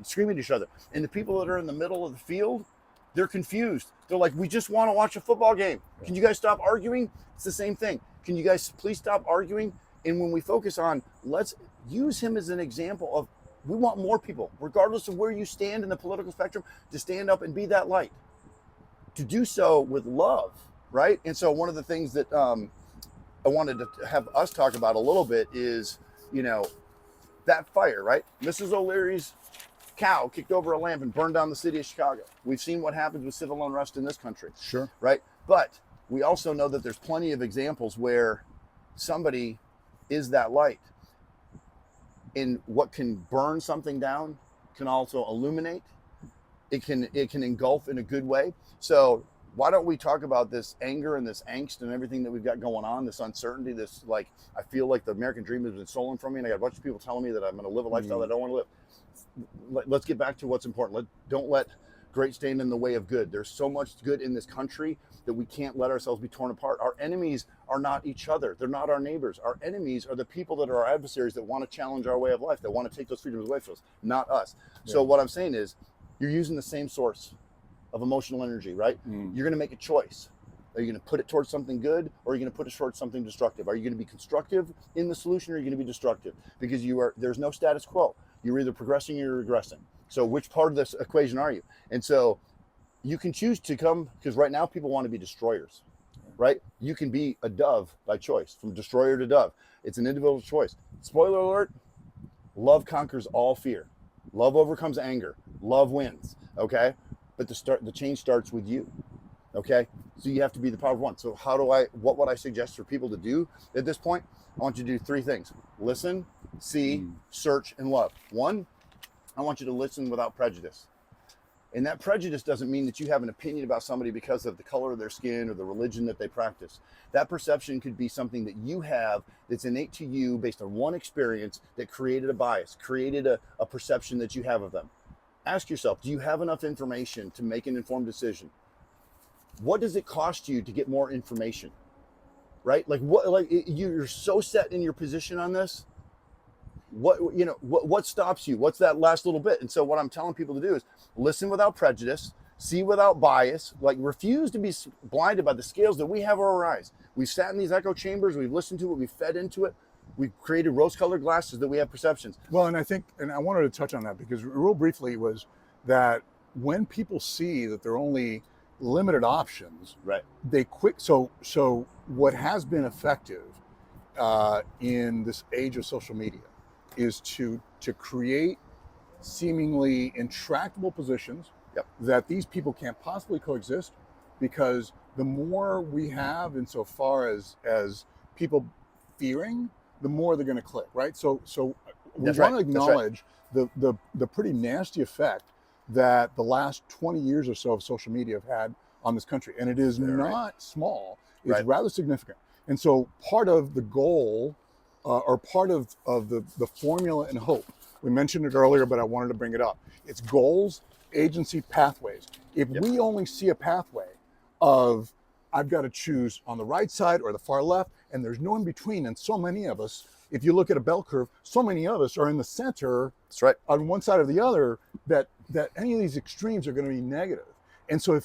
screaming at each other. And the people that are in the middle of the field, they're confused. They're like, we just want to watch a football game. Can you guys stop arguing? It's the same thing. Can you guys please stop arguing? And when we focus on, let's use him as an example of, we want more people, regardless of where you stand in the political spectrum, to stand up and be that light. To do so with love. Right. And so one of the things that I wanted to have us talk about a little bit is, that fire, right? Mrs. O'Leary's cow kicked over a lamp and burned down the city of Chicago. We've seen what happens with civil unrest in this country. Sure. Right. But we also know that there's plenty of examples where somebody is that light. And what can burn something down can also illuminate. It can engulf in a good way. So why don't we talk about this anger and this angst and everything that we've got going on, this uncertainty, this I feel like the American dream has been stolen from me, and I got a bunch of people telling me that I'm going to live a lifestyle that I don't want to live. Let's get back to what's important. Don't let great stand in the way of good. There's so much good in this country that we can't let ourselves be torn apart. Our enemies are not each other. They're not our neighbors. Our enemies are the people that are our adversaries that want to challenge our way of life, that want to take those freedoms away from us, not us. Yeah. So what I'm saying is, you're using the same source of emotional energy, right? You're going to make a choice. Are you going to put it towards something good, or are you going to put it towards something destructive? Are you going to be constructive in the solution, or are you going to be destructive? Because there's no status quo. You're either progressing or you're regressing. So which part of this equation are you? And so you can choose to come, because right now people want to be destroyers, right? You can be a dove by choice, from destroyer to dove. It's an individual choice. Spoiler alert, love conquers all fear. Love overcomes anger. Love wins, okay? But the change starts with you, okay? So you have to be the powerful one. So what would I suggest for people to do at this point? I want you to do three things. Listen, see, search, and love. One, I want you to listen without prejudice. And that prejudice doesn't mean that you have an opinion about somebody because of the color of their skin or the religion that they practice. That perception could be something that you have that's innate to you based on one experience that created a bias, created a perception that you have of them. Ask yourself, do you have enough information to make an informed decision? What does it cost you to get more information? Right? You're so set in your position on this. What stops you? What's that last little bit? And so what I'm telling people to do is listen without prejudice, see without bias, refuse to be blinded by the scales that we have over our eyes. We've sat in these echo chambers, we've listened to it, we've fed into it. We've created rose-colored glasses that we have perceptions. Well, and I wanted to touch on that because real briefly was that when people see that there are only limited options, right? They quit. So what has been effective in this age of social media is to create seemingly intractable positions that these people can't possibly coexist, because the more we have insofar as people fearing, the more they're going to click, right? So we want to acknowledge the pretty nasty effect that the last 20 years or so of social media have had on this country. And it is not small, it's rather significant. And so part of the goal or part of the formula and hope, we mentioned it earlier, but I wanted to bring it up. It's goals, agency, pathways. If we only see a pathway, of I've got to choose on the right side or the far left, and there's no in between. And so many of us, if you look at a bell curve, so many of us are in the center. That's right. On one side or the other, that any of these extremes are going to be negative. And so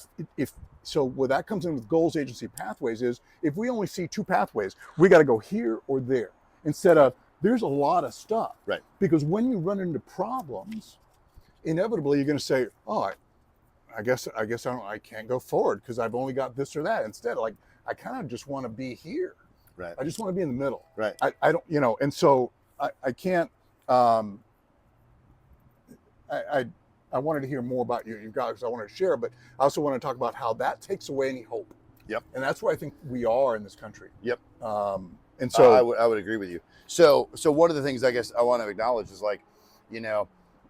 so where that comes in with goals, agency, pathways is if we only see two pathways, we got to go here or there instead of there's a lot of stuff. Right. Because when you run into problems, inevitably you're going to say, oh, I guess I can't go forward because I've only got this or that. Instead, like I kind of just want to be here. Right. I just want to be in the middle. Right. I don't, and so I can't. I wanted to hear more about you guys. I wanted to share, but I also want to talk about how that takes away any hope. Yep. And that's where I think we are in this country. Yep. And so I would agree with you. So one of the things I guess I want to acknowledge is like,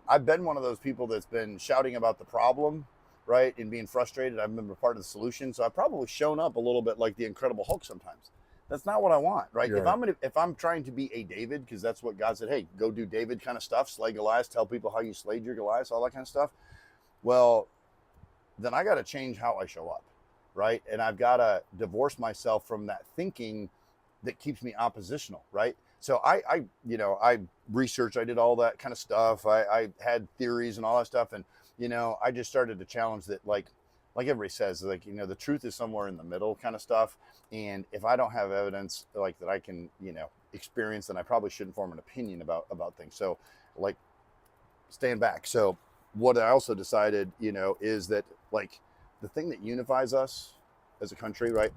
I've been one of those people that's been shouting about the problem, right, and being frustrated. I've been a part of the solution. So I've probably shown up a little bit like the Incredible Hulk sometimes. That's not what I want, right? Yeah. If I'm trying to be a David, because that's what God said, hey, go do David kind of stuff, slay Goliath, tell people how you slayed your Goliath, all that kind of stuff. Well, then I got to change how I show up, right? And I've got to divorce myself from that thinking that keeps me oppositional, right? So I researched, I did all that kind of stuff. I had theories and all that stuff. And, I just started to challenge that, like everybody says, like, the truth is somewhere in the middle kind of stuff. And if I don't have evidence like that I can, experience, then I probably shouldn't form an opinion about things. So like stand back. So what I also decided, is that like the thing that unifies us as a country, right?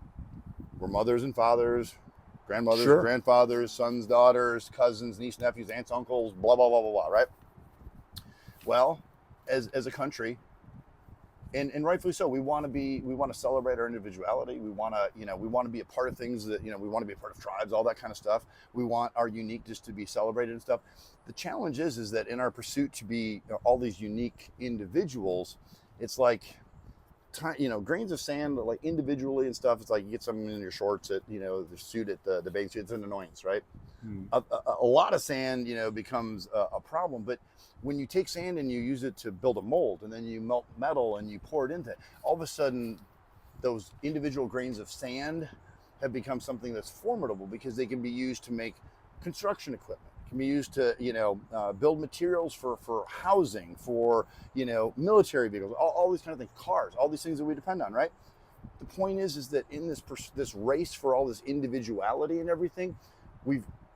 We're mothers and fathers, grandmothers, Sure. grandfathers, sons, daughters, cousins, nieces, nephews, aunts, uncles, blah, blah, blah, blah, blah, right? Well, as a country, and rightfully so, we want to celebrate our individuality. We want to be a part of things that, we want to be a part of tribes, all that kind of stuff. We want our uniqueness to be celebrated and stuff. The challenge is that in our pursuit to be all these unique individuals, it's like, grains of sand, like individually and stuff. It's like you get something in your shorts at, the suit at the bathing suit. It's an annoyance, right? A lot of sand, becomes a problem. But when you take sand and you use it to build a mold, and then you melt metal and you pour it into it, all of a sudden, those individual grains of sand have become something that's formidable because they can be used to make construction equipment. Can be used to, build materials for housing, for, military vehicles, all these kind of things, cars, all these things that we depend on, right? The point is that in this race for all this individuality and everything,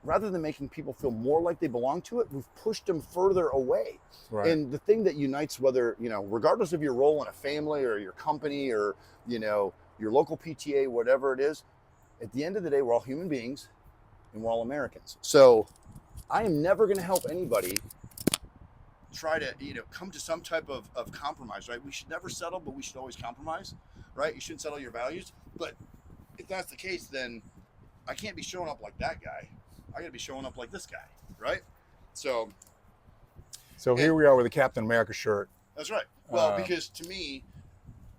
rather than making people feel more like they belong to it, we've pushed them further away. Right. And the thing that unites, whether, regardless of your role in a family or your company or, your local PTA, whatever it is, at the end of the day, we're all human beings and we're all Americans. So I am never going to help anybody try to, come to some type of compromise, right? We should never settle, but we should always compromise, right? You shouldn't settle your values. But if that's the case, then I can't be showing up like that guy. I got to be showing up like this guy, right? So here we are with a Captain America shirt. That's right. Well, because to me,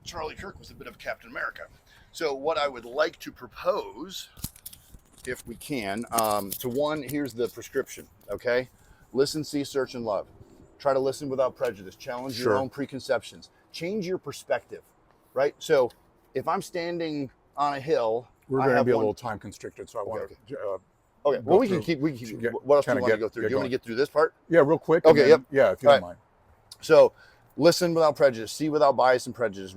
Charlie Kirk was a bit of a Captain America. So what I would like to propose, if we can, here's the prescription, okay? Listen, see, search, and love. Try to listen without prejudice. Challenge your own preconceptions. Change your perspective, right? So if I'm standing on a hill, we're going to be a little time constricted, so I want to. Okay. Well, we can keep. What else do you want to go through? Do you want to get through this part? Yeah, real quick. Okay. Yep. Yeah, if you don't mind. So, listen without prejudice. See without bias and prejudice.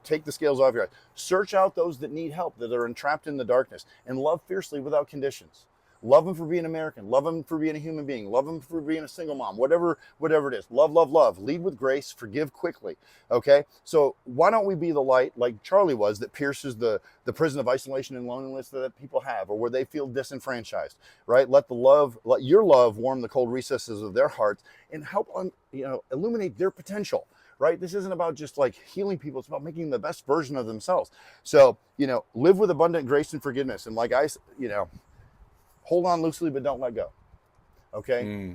Take the scales off your eyes. Search out those that need help, that are entrapped in the darkness, and love fiercely without conditions. Love them for being American. Love them for being a human being. Love them for being a single mom. Whatever it is. Love, love, love. Lead with grace. Forgive quickly. Okay? So why don't we be the light like Charlie was, that pierces the prison of isolation and loneliness that people have, or where they feel disenfranchised, right? Let your love warm the cold recesses of their hearts and help illuminate their potential. Right? This isn't about just like healing people. It's about making the best version of themselves. So, live with abundant grace and forgiveness. And like hold on loosely, but don't let go. Okay.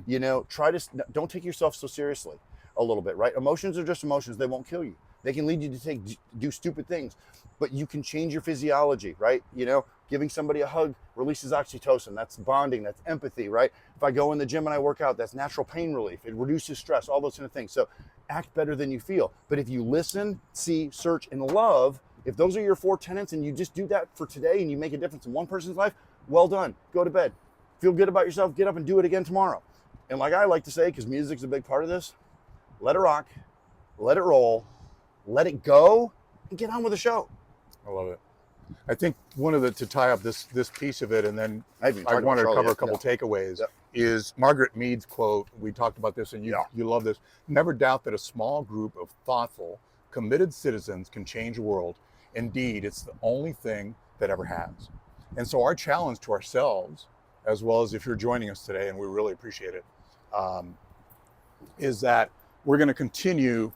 Don't take yourself so seriously a little bit, right? Emotions are just emotions. They won't kill you. They can lead you to do stupid things, but you can change your physiology, right? Giving somebody a hug releases oxytocin. That's bonding. That's empathy, right? If I go in the gym and I work out, that's natural pain relief. It reduces stress, all those kind of things. So act better than you feel. But if you listen, see, search, and love, If those are your 4 tenets and you just do that for today and you make a difference in one person's life, well done. Go to bed. Feel good about yourself. Get up and do it again tomorrow. And like I like to say, because music's a big part of this, let it rock, let it roll, let it go, and get on with the show. I love it. I think one of the, to tie up this piece of it, and then I want to Charlie cover yet. a couple takeaways, is Margaret Mead's quote. We talked about this, and you love this. Never doubt that a small group of thoughtful, committed citizens can change the world. Indeed, it's the only thing that ever has. And so our challenge to ourselves, as well as if you're joining us today, and we really appreciate it, is that we're going to continue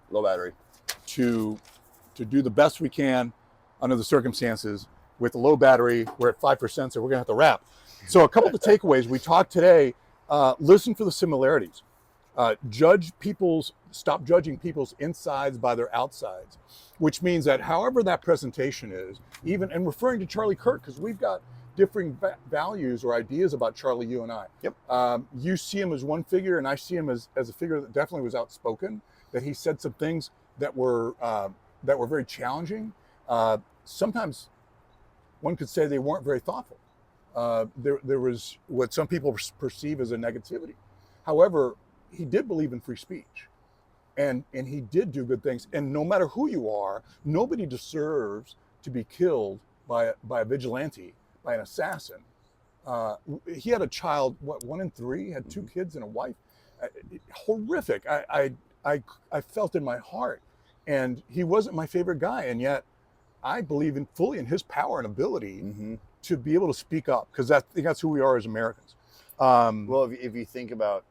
low battery to do the best we can under the circumstances. With the low battery, we're at 5%, so we're gonna have to wrap. So a couple of the takeaways we talked today: listen for the similarities. Stop judging people's insides by their outsides, which means that however that presentation is, even, and referring to Charlie Kirk, because we've got differing values or ideas about Charlie, you and I. Yep. You see him as one figure, and I see him as a figure that definitely was outspoken, that he said some things that were very challenging. Sometimes one could say they weren't very thoughtful. There was what some people perceive as a negativity. However, he did believe in free speech, and he did do good things. And no matter who you are, nobody deserves to be killed by a vigilante, by an assassin. He had a child, 1 in 3, had 2 kids and a wife. Horrific. I felt in my heart, and he wasn't my favorite guy, and yet I believe fully in his power and ability to be able to speak up, because I think that's who we are as Americans. Well, if you think about,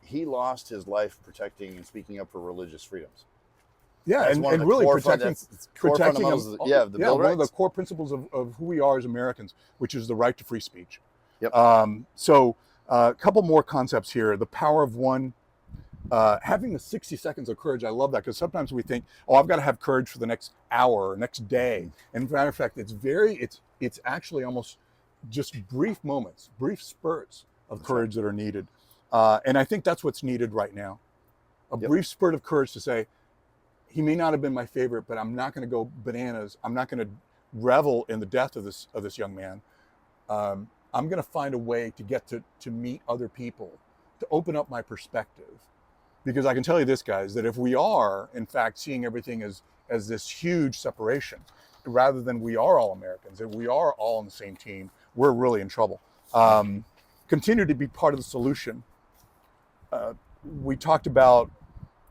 he lost his life protecting and speaking up for religious freedoms. Yeah, and really protecting the Bill of Rights. One of the core principles of who we are as Americans, which is the right to free speech. Yep. So a couple more concepts here. The power of one. Having the 60 seconds of courage, I love that, because sometimes we think, oh, I've got to have courage for the next hour or next day. And as a matter of fact, it's actually almost just brief moments, brief spurts of courage that are needed. And I think that's what's needed right now. A brief spurt of courage to say, he may not have been my favorite, but I'm not going to go bananas. I'm not going to revel in the death of this young man. I'm going to find a way to get to meet other people, to open up my perspective. Because I can tell you this, guys, that if we are, in fact, seeing everything as this huge separation, rather than we are all Americans, and we are all on the same team, we're really in trouble. Continue to be part of the solution. We talked about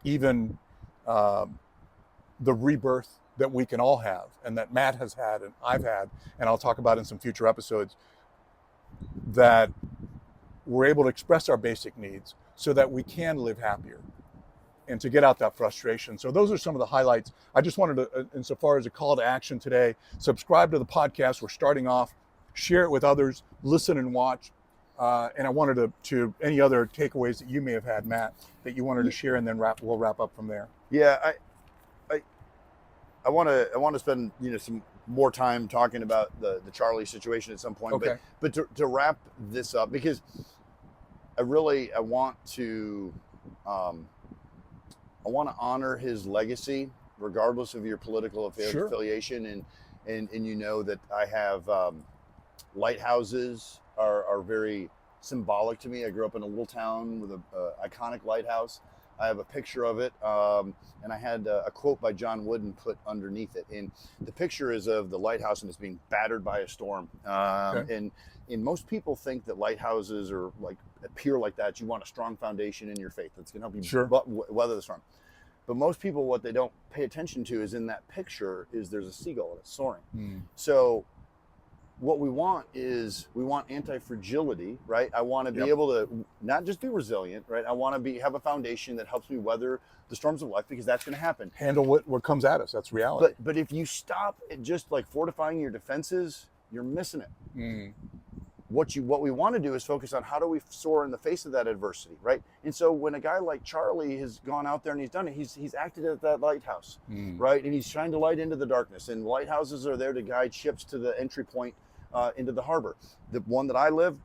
even the rebirth that we can all have, and that Matt has had, and I've had, and I'll talk about in some future episodes, that we're able to express our basic needs so that we can live happier and to get out that frustration. So those are some of the highlights. I just wanted to, insofar as a call to action today, subscribe to the podcast. We're starting off, share it with others, listen and watch. And I wanted to any other takeaways that you may have had, Matt, that you wanted to share, and then we'll wrap up from there. Yeah, I want to spend some more time talking about the Charlie situation at some point. Okay. But to wrap this up, because I want to honor his legacy, regardless of your political affiliation, and you know that I have lighthouses are very symbolic to me. I grew up in a little town with an iconic lighthouse. I have a picture of it, and I had a quote by John Wooden put underneath it. And the picture is of the lighthouse, and it's being battered by a storm. And most people think that lighthouses are appear like that. You want a strong foundation in your faith that's going to help you weather the storm. But most people, what they don't pay attention to is in that picture is there's a seagull and it's soaring. So what we want is anti-fragility, right? I want to be able to not just be resilient, right? I want to have a foundation that helps me weather the storms of life, because that's going to happen. Handle what comes at us. That's reality. But if you stop at just fortifying your defenses, you're missing it. What we want to do is focus on how do we soar in the face of that adversity, right? And so when a guy like Charlie has gone out there and he's done it, he's acted at that lighthouse, right? And he's shined a light into the darkness. And lighthouses are there to guide ships to the entry point into the harbor. The one that I live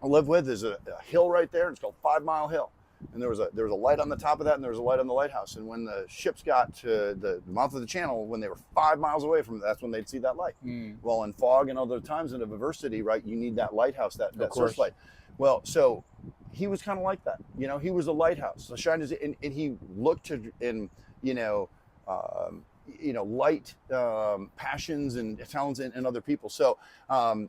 with is a hill right there, and it's called 5 Mile Hill. and there was a light on the top of that, and there was a light on the lighthouse. And when the ships got to the mouth of the channel, when they were 5 miles away from it, that's when they'd see that light. Well, in fog and other times in adversity, right, you need that lighthouse, that searchlight. Well, so he was kind of like that. You know, he was a lighthouse. So shine and he looked to light passions and talents in other people. So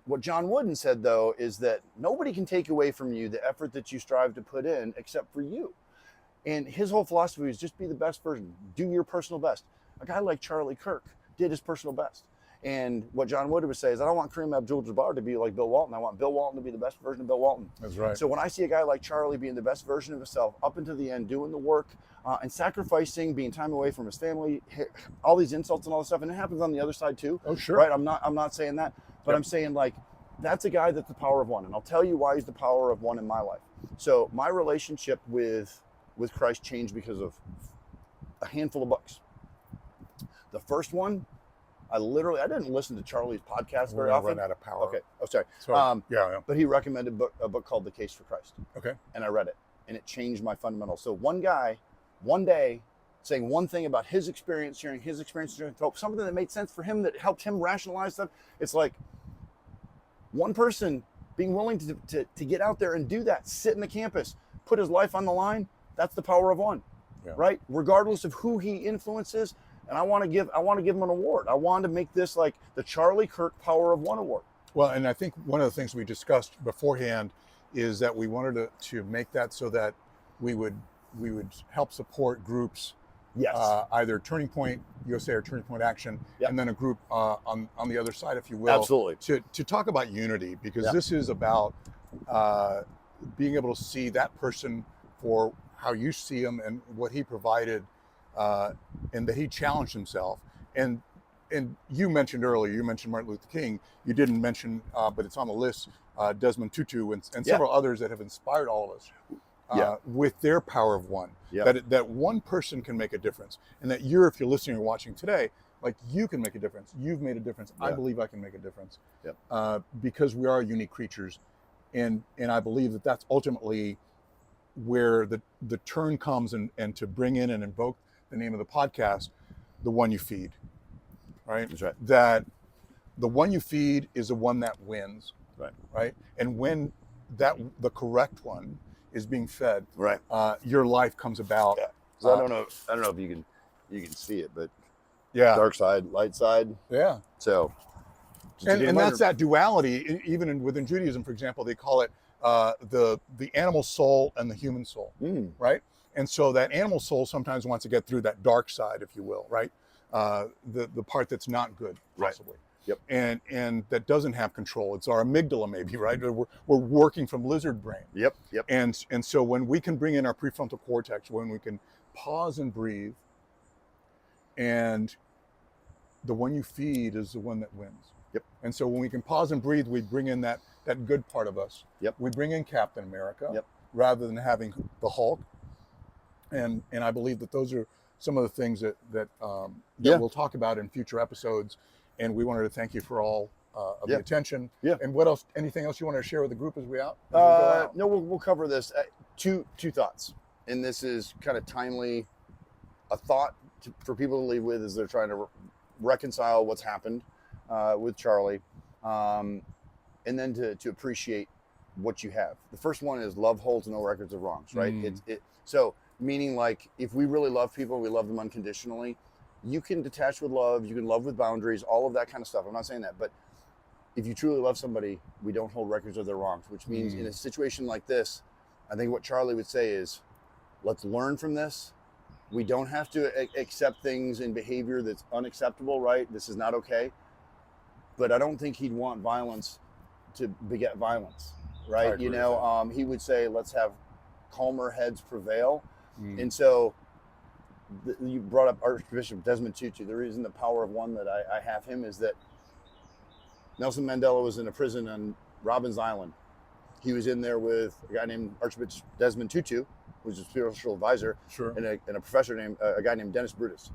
what John Wooden said, though, is that nobody can take away from you the effort that you strive to put in except for you. And his whole philosophy was just be the best version. Do your personal best. A guy like Charlie Kirk did his personal best. And what John Wooden would say is, I don't want Kareem Abdul-Jabbar to be like Bill Walton. I want Bill Walton to be the best version of Bill Walton. That's right. So when I see a guy like Charlie being the best version of himself up until the end, doing the work and sacrificing, being time away from his family, all these insults and all this stuff, and it happens on the other side too. Oh, sure. Right? I'm not saying that, but I'm saying like that's a guy that's the power of one, and I'll tell you why he's the power of one in my life. So my relationship with Christ changed because of a handful of books. The first one, I didn't listen to Charlie's podcast very often. Run out of power. Okay. Oh, sorry. Yeah. But he recommended a book called The Case for Christ. Okay. And I read it, and it changed my fundamentals. So one guy, one day, saying one thing about his experience, sharing his experience, something that made sense for him, that helped him rationalize stuff. It's like one person being willing to get out there and do that, sit in the campus, put his life on the line. That's the power of one, right? Regardless of who he influences. And I want to give him an award. I want to make this like the Charlie Kirk Power of One Award. Well, and I think one of the things we discussed beforehand is that we wanted to make that so that we would help support groups, yes, either Turning Point USA or Turning Point Action, and then a group on the other side, if you will, absolutely, to talk about unity, because this is about being able to see that person for how you see him and what he provided. And that he challenged himself. And you mentioned earlier, Martin Luther King. You didn't mention, but it's on the list, Desmond Tutu and several others that have inspired all of us with their power of one. That one person can make a difference, and that if you're listening or watching today, like you can make a difference. You've made a difference. I believe I can make a difference because we are unique creatures, and I believe that that's ultimately where the turn comes, and to bring in and invoke the name of the podcast, The One You Feed, right? That's right. That the one you feed is the one that wins, right? And when the correct one is being fed, your life comes about. Yeah. So I don't know if you can see it, but dark side, light side. Yeah. So, and that's that duality. Even within Judaism, for example, they call it the animal soul and the human soul, right? And so that animal soul sometimes wants to get through that dark side, if you will, right? The part that's not good, possibly. Yep. And that doesn't have control. It's our amygdala, maybe, right? We're working from lizard brain. Yep. And so when we can bring in our prefrontal cortex, when we can pause and breathe, and the one you feed is the one that wins. Yep. And so when we can pause and breathe, we bring in that good part of us. Yep. We bring in Captain America, rather than having the Hulk. And I believe that those are some of the things that we'll talk about in future episodes. And we wanted to thank you for all of the attention. Yeah. And what else? Anything else you want to share with the group as we out? No, we'll cover this. Two thoughts, and this is kind of timely. A thought for people to leave with as they're trying to reconcile what's happened with Charlie, and then to appreciate what you have. The first one is love holds no records of wrongs, right? So meaning like if we really love people, we love them unconditionally. You can detach with love, you can love with boundaries, all of that kind of stuff. I'm not saying that, but if you truly love somebody, we don't hold records of their wrongs, which means in a situation like this, I think what Charlie would say is, let's learn from this. We don't have to accept things in behavior that's unacceptable, right? This is not okay. But I don't think he'd want violence to beget violence, right? You know, he would say, let's have calmer heads prevail. And so you brought up Archbishop Desmond Tutu. The reason the power of one that I have him is that Nelson Mandela was in a prison on Robbins Island. He was in there with a guy named Archbishop Desmond Tutu, who was a spiritual advisor, and a professor named a guy named Dennis Brutus.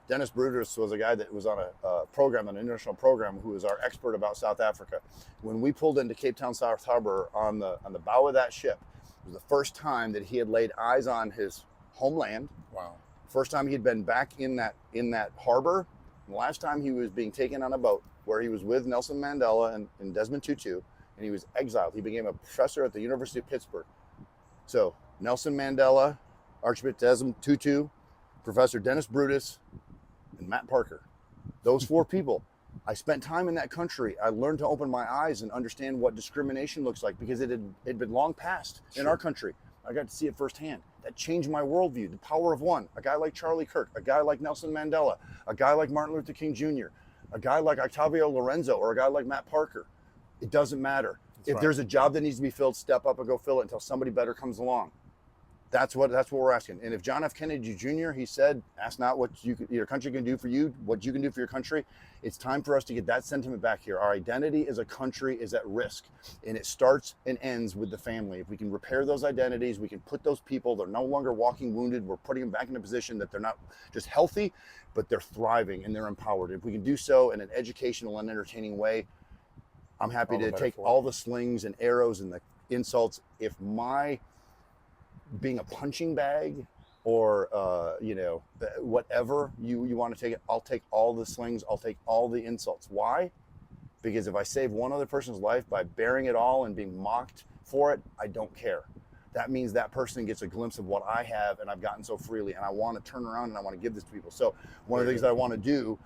Dennis Brutus was a guy that was on a program, an international program, who was our expert about South Africa. When we pulled into Cape Town South Harbor on the bow of that ship, It was the first time that he had laid eyes on his homeland. Wow. First time he had been back in that harbor. And the last time he was being taken on a boat where he was with Nelson Mandela and Desmond Tutu, and he was exiled. He became a professor at the University of Pittsburgh. So Nelson Mandela, Archbishop Desmond Tutu, Professor Dennis Brutus, and Matt Parker. Those 4 people. I spent time in that country. I learned to open my eyes and understand what discrimination looks like, because it had been long past in our country. I got to see it firsthand. That changed my worldview. The power of one. A guy like Charlie Kirk, a guy like Nelson Mandela, a guy like Martin Luther King Jr., a guy like Octavio Lorenzo, or a guy like Matt Parker. It doesn't matter. If there's a job that needs to be filled, step up and go fill it until somebody better comes along. That's what we're asking. And if John F. Kennedy Jr., he said, ask not what your country can do for you, what you can do for your country. It's time for us to get that sentiment back here. Our identity as a country is at risk, and it starts and ends with the family. If we can repair those identities, we can put those people, they're no longer walking wounded, we're putting them back in a position that they're not just healthy, but they're thriving and they're empowered. If we can do so in an educational and entertaining way, I'm happy to take all the slings and arrows and the insults. If my being a punching bag or whatever you want to take it, I'll take all the slings, I'll take all the insults. Why? Because if I save one other person's life by bearing it all and being mocked for it, I don't care. That means that person gets a glimpse of what I have and I've gotten so freely, and I want to turn around and I want to give this to people. So one of the things that I want to do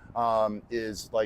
is, like